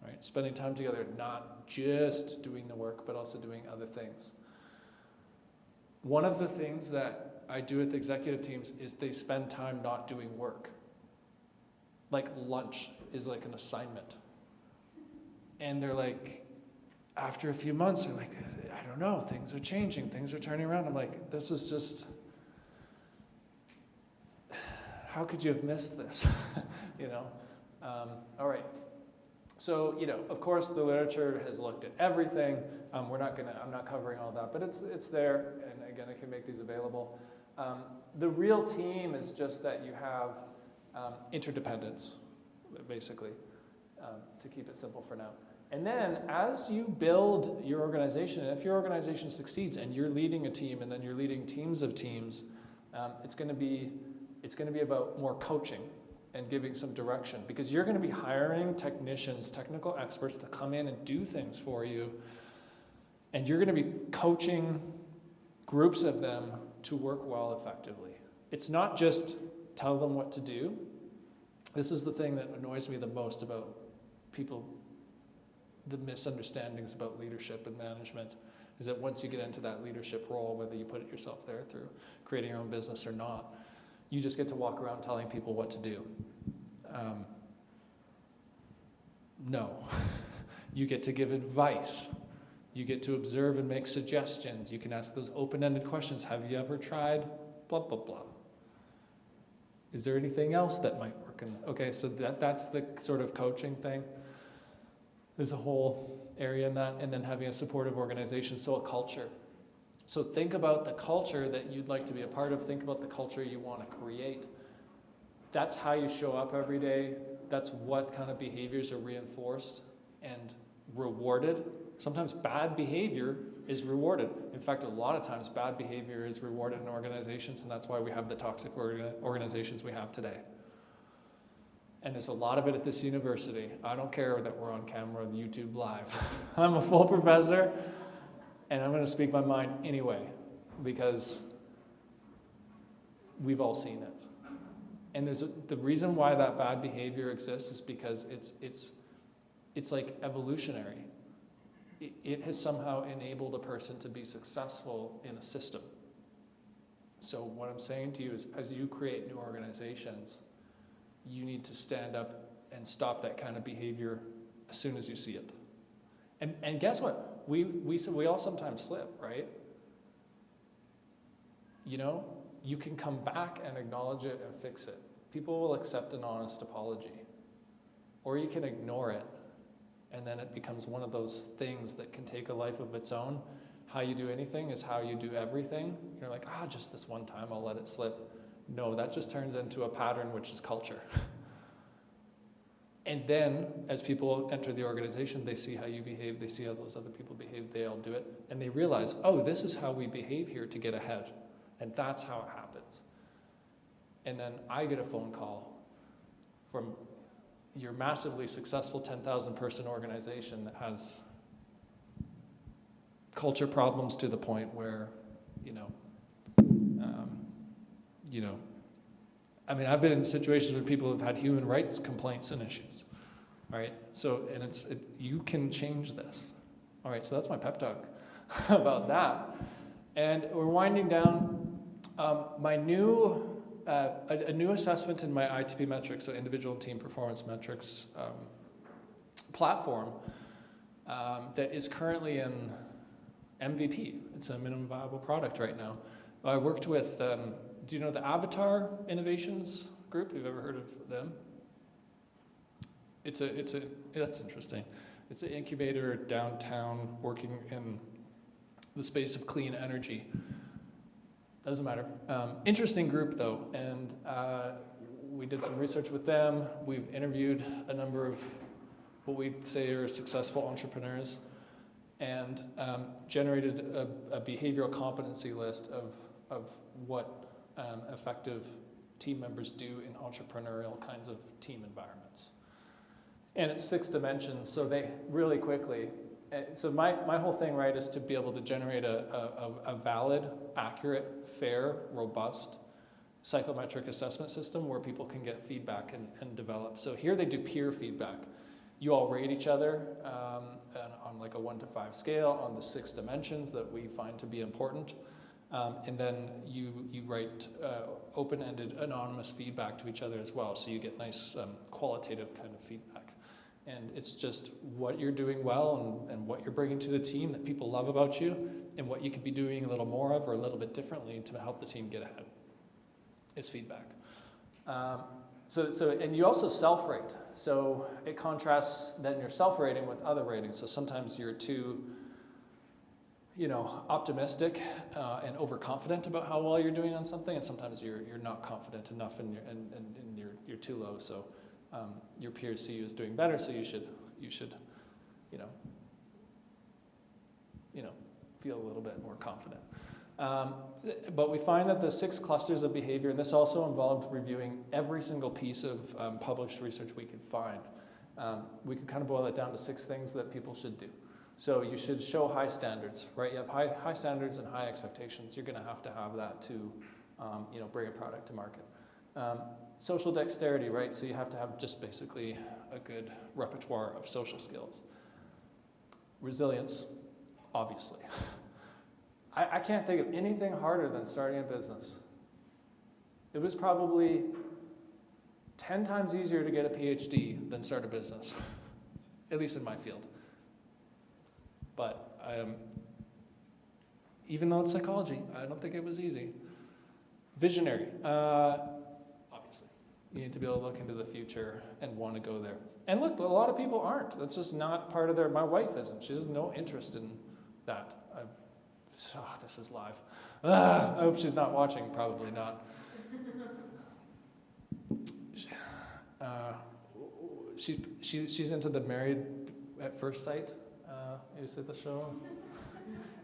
Right? Spending time together, not just doing the work, but also doing other things. One of the things that I do with executive teams is they spend time not doing work. like lunch is like an assignment. And they're like, after a few months, they're like, I don't know, things are changing, things are turning around. I'm like, this is just, how could you have missed this? You know? All right. So, you know, of course, the literature has looked at everything. I'm not covering all that, but it's there, and again, I can make these available. The real team is just that you have interdependence, basically, to keep it simple for now. And then, as you build your organization, and if your organization succeeds and you're leading a team, and then you're leading teams of teams, it's going to be about more coaching and giving some direction, because you're going to be hiring technicians, technical experts to come in and do things for you, and you're going to be coaching groups of them to work well effectively. It's not just tell them what to do. This is the thing that annoys me the most about people, the misunderstandings about leadership and management, is that once you get into that leadership role, whether you put it yourself there through creating your own business or not, you just get to walk around telling people what to do. No. You get to give advice. You get to observe and make suggestions. You can ask those open-ended questions. Have you ever tried blah, blah, blah? Is there anything else that might work? Okay, so that's the sort of coaching thing. There's a whole area in that. And then having a supportive organization, so a culture. So think about the culture that you'd like to be a part of. Think about the culture you want to create. That's how you show up every day. That's what kind of behaviors are reinforced and rewarded. Sometimes bad behavior is rewarded. In fact, a lot of times bad behavior is rewarded in organizations, and that's why we have the toxic organizations we have today. And there's a lot of it at this university. I don't care that we're on camera on YouTube Live. I'm a full professor. And I'm going to speak my mind anyway, because we've all seen it. And the reason why that bad behavior exists is because it's like evolutionary. It has somehow enabled a person to be successful in a system. So what I'm saying to you is, as you create new organizations, you need to stand up and stop that kind of behavior as soon as you see it. And guess what? We all sometimes slip, right? You know, you can come back and acknowledge it and fix it. People will accept an honest apology. Or you can ignore it, and then it becomes one of those things that can take a life of its own. How you do anything is how you do everything. You're like, just this one time I'll let it slip. No, that just turns into a pattern, which is culture. And then, as people enter the organization, they see how you behave, they see how those other people behave, they all do it, and they realize, this is how we behave here to get ahead. And that's how it happens. And then I get a phone call from your massively successful 10,000 person organization that has culture problems to the point where, I've been in situations where people have had human rights complaints and issues, all right? So, and you can change this. All right, so that's my pep talk about that. And we're winding down. My new, a new assessment in my ITP metrics, so individual and team performance metrics platform that is currently in MVP. It's a minimum viable product right now. I worked with, do you know the Avatar Innovations group? You've ever heard of them? That's interesting. It's an incubator downtown working in the space of clean energy. Doesn't matter. Interesting group though, and we did some research with them. We've interviewed a number of what we'd say are successful entrepreneurs, and generated a behavioral competency list of what effective team members do in entrepreneurial kinds of team environments. And it's 6 dimensions, so they really quickly, so my whole thing, right, is to be able to generate a valid, accurate, fair, robust psychometric assessment system where people can get feedback and develop. So here they do peer feedback. You all rate each other on like a 1 to 5 scale on the 6 dimensions that we find to be important. And then you write open-ended anonymous feedback to each other as well, so you get nice qualitative kind of feedback. And it's just what you're doing well and what you're bringing to the team that people love about you, and what you could be doing a little more of or a little bit differently to help the team get ahead is feedback. And you also self-rate. So it contrasts then your self-rating with other ratings. So sometimes you're too, optimistic and overconfident about how well you're doing on something, and sometimes you're not confident enough and you're too low. So your peers see you as doing better, so you should feel a little bit more confident. But we find that the 6 clusters of behavior, and this also involved reviewing every single piece of published research we could find. We could kind of boil it down to 6 things that people should do. So you should show high standards, right? You have high standards and high expectations. You're going to have that to, bring a product to market. Social dexterity, right? So you have to have just basically a good repertoire of social skills. Resilience, obviously. I can't think of anything harder than starting a business. It was probably 10 times easier to get a PhD than start a business, at least in my field. But even though it's psychology, I don't think it was easy. Visionary, obviously. You need to be able to look into the future and want to go there. And look, a lot of people aren't. That's just not part of my wife isn't. She has no interest in that. This is live. I hope she's not watching, probably not. She's into the Married at First Sight. You see the show?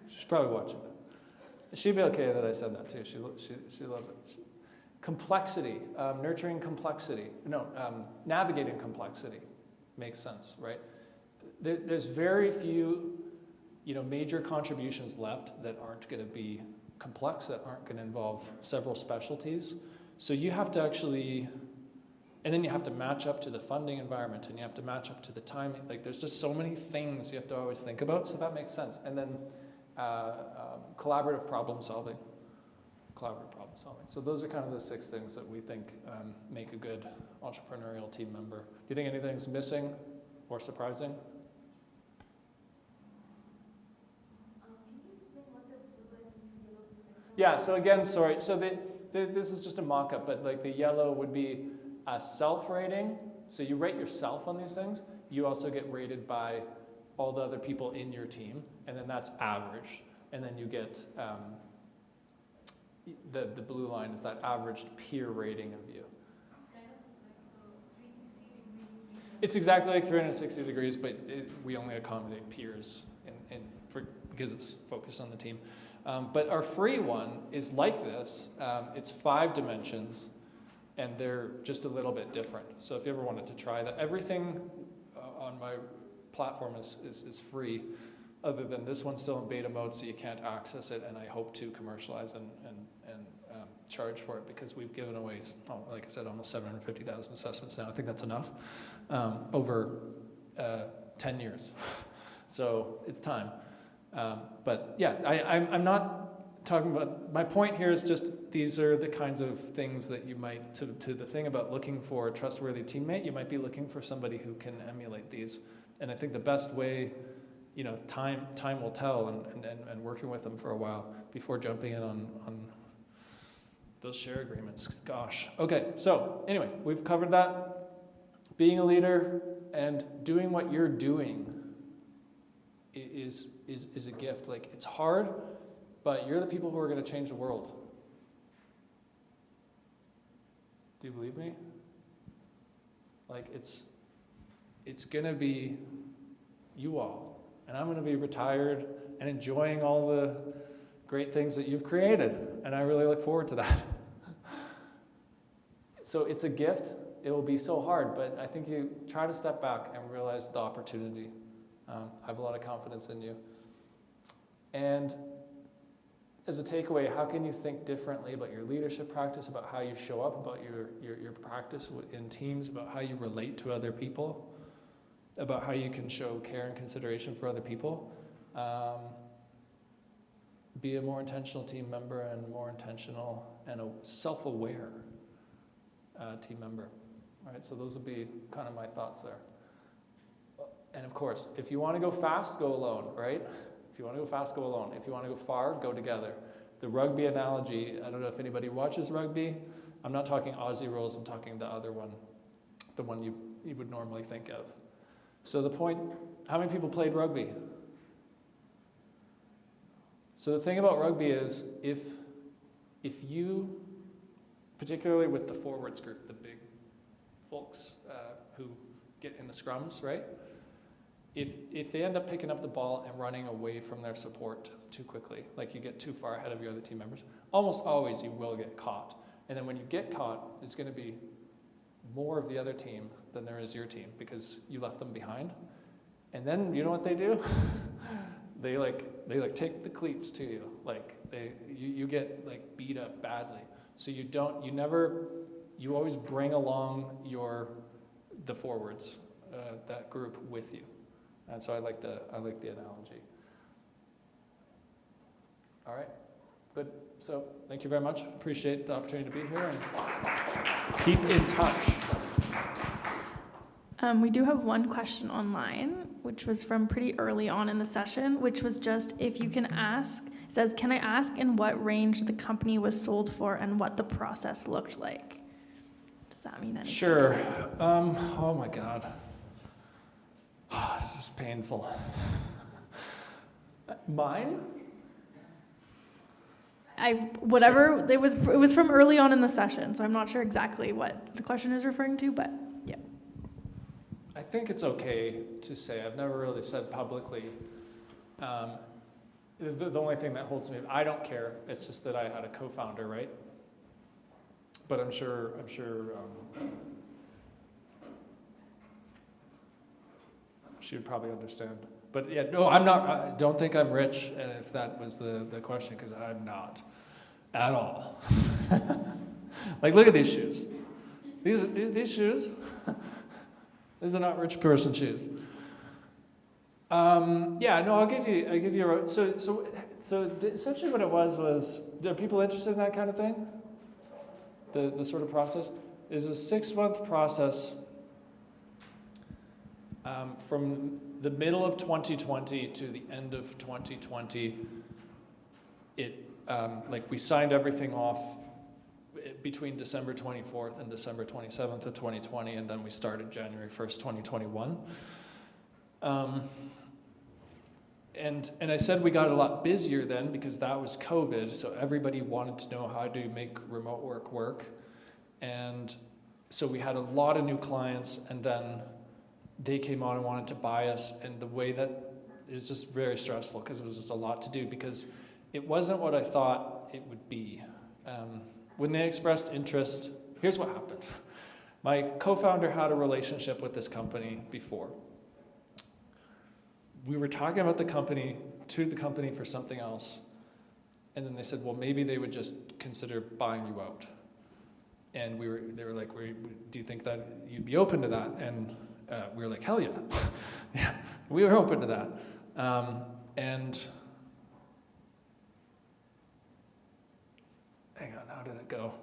She's probably watching it. She'd be okay that I said that too. She loves it. Complexity, nurturing complexity. Navigating complexity makes sense, right? There's very few, major contributions left that aren't going to be complex, that aren't going to involve several specialties. So you have to actually, and then you have to match up to the funding environment, and you have to match up to the timing. Like, there's just so many things you have to always think about, so that makes sense. And then collaborative problem solving. So those are kind of the 6 things that we think make a good entrepreneurial team member. Do you think anything's missing or surprising? Yeah, so again, sorry. So this is just a mock-up, but like the yellow would be a self-rating. So you rate yourself on these things. You also get rated by all the other people in your team, and then that's average. And then you get the blue line is that averaged peer rating of you. It's exactly like 360 degrees, but we only accommodate peers because it's focused on the team. But our free one is like this. It's 5 dimensions, and they're just a little bit different. So if you ever wanted to try that, everything on my platform is free, other than this one's still in beta mode, so you can't access it, and I hope to commercialize and charge for it, because we've given away, like I said, almost 750,000 assessments now. I think that's enough over 10 years. So it's time. But yeah, I'm not talking about, my point here is just these are the kinds of things that you might, to the thing about looking for a trustworthy teammate, you might be looking for somebody who can emulate these. And I think the best way, time will tell, and working with them for a while before jumping in on those share agreements. Gosh. Okay, so anyway, we've covered that. Being a leader and doing what you're doing is a gift. Like, it's hard, but you're the people who are going to change the world. Do you believe me? Like, it's going to be you all. And I'm going to be retired and enjoying all the great things that you've created. And I really look forward to that. So it's a gift. It will be so hard, but I think you try to step back and realize the opportunity. I have a lot of confidence in you. And as a takeaway, how can you think differently about your leadership practice, about how you show up, about your practice in teams, about how you relate to other people, about how you can show care and consideration for other people? be a more intentional team member and more intentional and a self-aware team member. All right, so those would be kind of my thoughts there. And of course, if you want to go fast, go alone, right? If you want to go fast, go alone. If you want to go far, go together. The rugby analogy, I don't know if anybody watches rugby. I'm not talking Aussie rules, I'm talking the other one, the one you would normally think of. So the point, how many people played rugby? So the thing about rugby is, if you, particularly with the forwards group, the big folks who get in the scrums, right? If they end up picking up the ball and running away from their support too quickly, like you get too far ahead of your other team members, almost always you will get caught. And then when you get caught, it's going to be more of the other team than there is your team because you left them behind. And then you know what they do? They take the cleats to you. Like you get like beat up badly. So you always bring along the forwards, that group with you. And so I like the analogy. All right, good. So thank you very much. Appreciate the opportunity to be here and keep in touch. We do have one question online, which was from pretty early on in the session, which was just if you can ask, it says, can I ask in what range the company was sold for and what the process looked like? Does that mean anything? Sure. Oh my God. Oh, this is painful. Mine? It was from early on in the session, so I'm not sure exactly what the question is referring to, but yeah. I think it's okay to say. I've never really said publicly. The only thing that holds me, I don't care. It's just that I had a co-founder, right? But I'm sure. She would probably understand. But yeah, no, I'm not. I don't think I'm rich. If that was the question, because I'm not at all. Like, look at these shoes. These shoes. These are not rich person shoes. Yeah, no, I'll give you. So essentially, what it was are people interested in that kind of thing? The sort of process is a 6-month process. From the middle of 2020 to the end of 2020, we signed everything off between December 24th and December 27th of 2020, and then we started January 1st, 2021. And I said we got a lot busier then because that was COVID, so everybody wanted to know how to make remote work. And so we had a lot of new clients, and then they came on and wanted to buy us, and the way that is just very stressful because it was just a lot to do because it wasn't what I thought it would be. When they expressed interest, here's what happened. My co-founder had a relationship with this company before. We were talking about the company for something else, and then they said, well, maybe they would just consider buying you out. And they were like, do you think that you'd be open to that? And we were like, hell yeah. Yeah, we were open to that. And hang on, how did it go?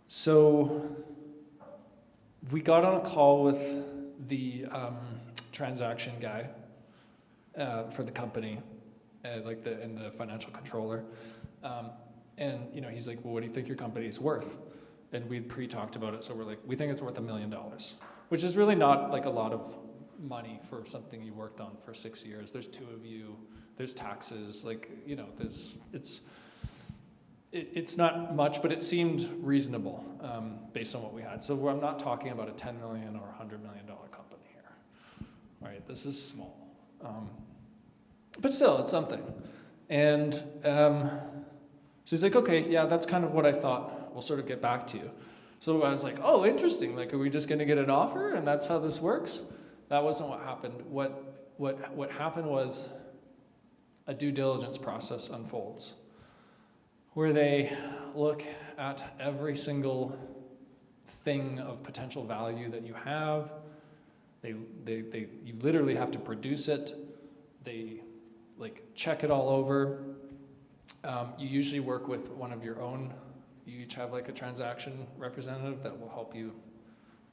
So we got on a call with the transaction guy for the company, and the financial controller. And he's like, well, what do you think your company is worth? And we'd pre-talked about it, so we're like, we think it's worth $1 million, which is really not like a lot of money for something you worked on for 6 years. There's 2 of you, there's taxes, it's not much, but it seemed reasonable based on what we had. So I'm not talking about a $10 million or $100 million company here, right? This is small, but still, it's something. And so he's like, okay, yeah, that's kind of what I thought. We'll sort of get back to you. So I was like, oh, interesting. Like, are we just going to get an offer and that's how this works? That wasn't what happened. What happened was a due diligence process unfolds where they look at every single thing of potential value that you have. You literally have to produce it. They like check it all over. You usually work with one of your own. You each have like a transaction representative that will help you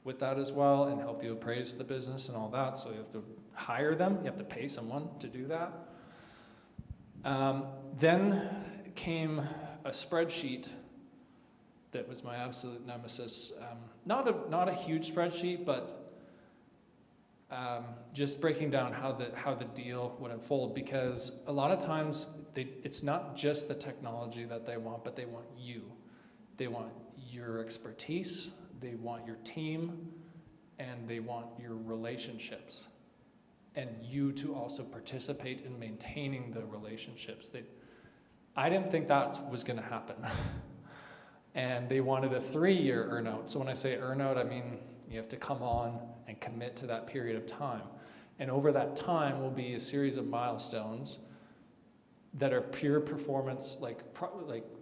with that as well and help you appraise the business and all that. So you have to hire them. You have to pay someone to do that. Then came a spreadsheet that was my absolute nemesis. Not a huge spreadsheet, but just breaking down how the deal would unfold, because a lot of times it's not just the technology that they want, but they want you. They want your expertise, they want your team, and they want your relationships, and you to also participate in maintaining the relationships. I didn't think that was going to happen. And they wanted a 3-year earnout. So when I say earnout, I mean you have to come on and commit to that period of time. And over that time will be a series of milestones that are pure performance, like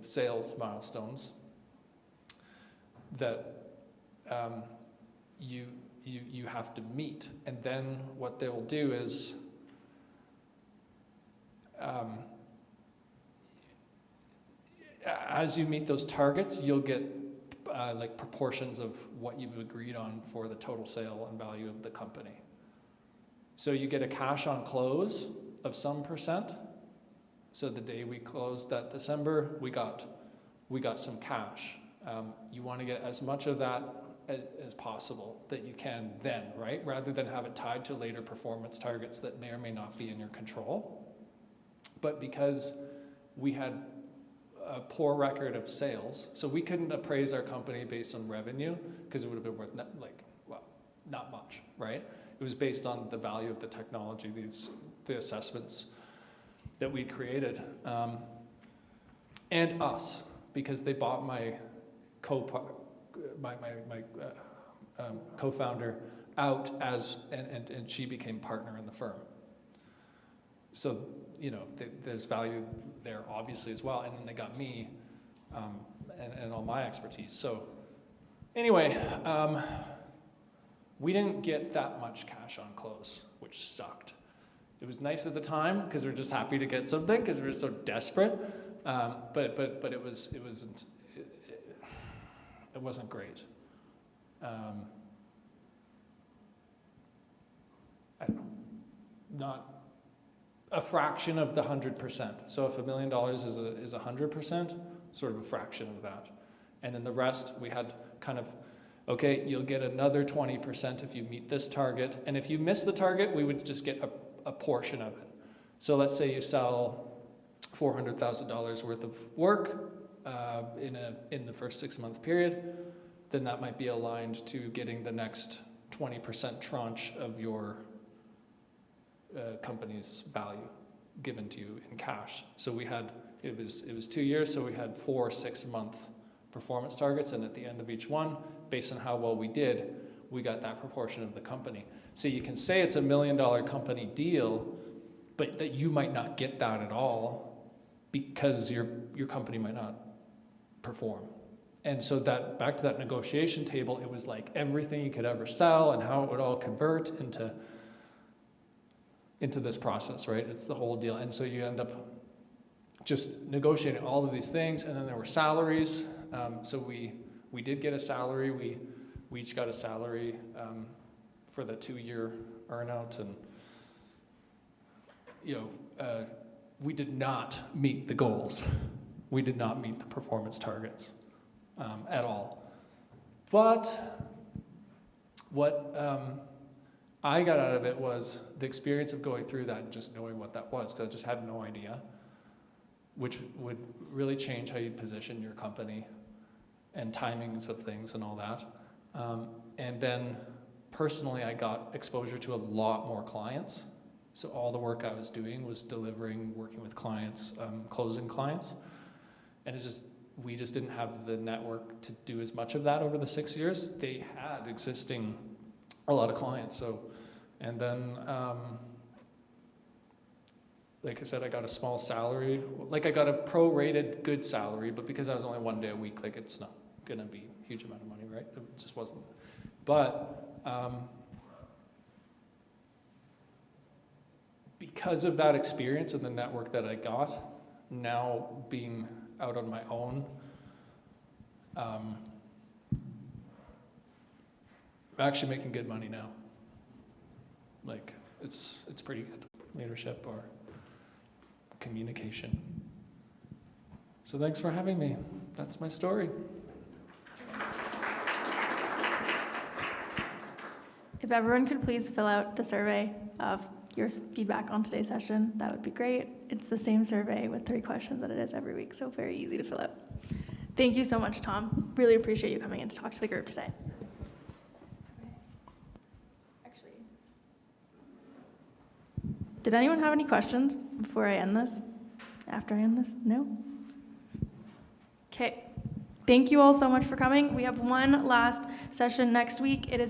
sales milestones that you have to meet. And then what they will do is as you meet those targets, you'll get like proportions of what you've agreed on for the total sale and value of the company. So you get a cash on close of some percent. So the day we closed that December, we got some cash. You want to get as much of that as possible that you can then, right? Rather than have it tied to later performance targets that may or may not be in your control. But because we had a poor record of sales, so we couldn't appraise our company based on revenue because it would have been worth not much, right? It was based on the value of the technology, the assessments that we created, and us, because they bought my co-founder out and she became partner in the firm. So, there's value there obviously as well. And then they got me and all my expertise. So anyway, we didn't get that much cash on close, which sucked. It was nice at the time because we were just happy to get something because we were so desperate. But it wasn't great. I don't know, not a fraction of the 100%. So if $1 million is 100%, sort of a fraction of that. And then the rest, we had kind of, okay, you'll get another 20% if you meet this target. And if you miss the target, we would just get a portion of it. So let's say you sell $400,000 worth of work in the first 6-month period, then that might be aligned to getting the next 20% tranche of your company's value given to you in cash. So we had, it was 2 years, so we had 4 6-month performance targets, and at the end of each one, based on how well we did, we got that proportion of the company. So you can say it's $1 million company deal, but that you might not get that at all because your company might not perform. And so that, back to that negotiation table, it was like everything you could ever sell and how it would all convert into this process, right? It's the whole deal. And so you end up just negotiating all of these things, and then there were salaries. So we did get a salary. We each got a salary for the 2-year earnout, and we did not meet the goals. We did not meet the performance targets at all. But what I got out of it was the experience of going through that and just knowing what that was, because I just had no idea, which would really change how you position your company and timings of things and all that. And then personally, I got exposure to a lot more clients. So all the work I was doing was delivering, working with clients, closing clients. And we just didn't have the network to do as much of that over the 6 years. They had a lot of clients. So, and then, like I said, I got a small salary. Like I got a prorated good salary, but because I was only 1 day a week, like it's not gonna be a huge amount of money, right? It just wasn't. But because of that experience and the network that I got, now being out on my own, I'm actually making good money now. Like, it's pretty good. Leadership or communication. So thanks for having me. That's my story. If everyone could please fill out the survey of your feedback on today's session, that would be great. It's the same survey with 3 questions that it is every week, so very easy to fill out. Thank you so much, Tom. Really appreciate you coming in to talk to the group today. Actually, did anyone have any questions before I end this? After I end this? No? Okay. Thank you all so much for coming. We have one last session next week. It is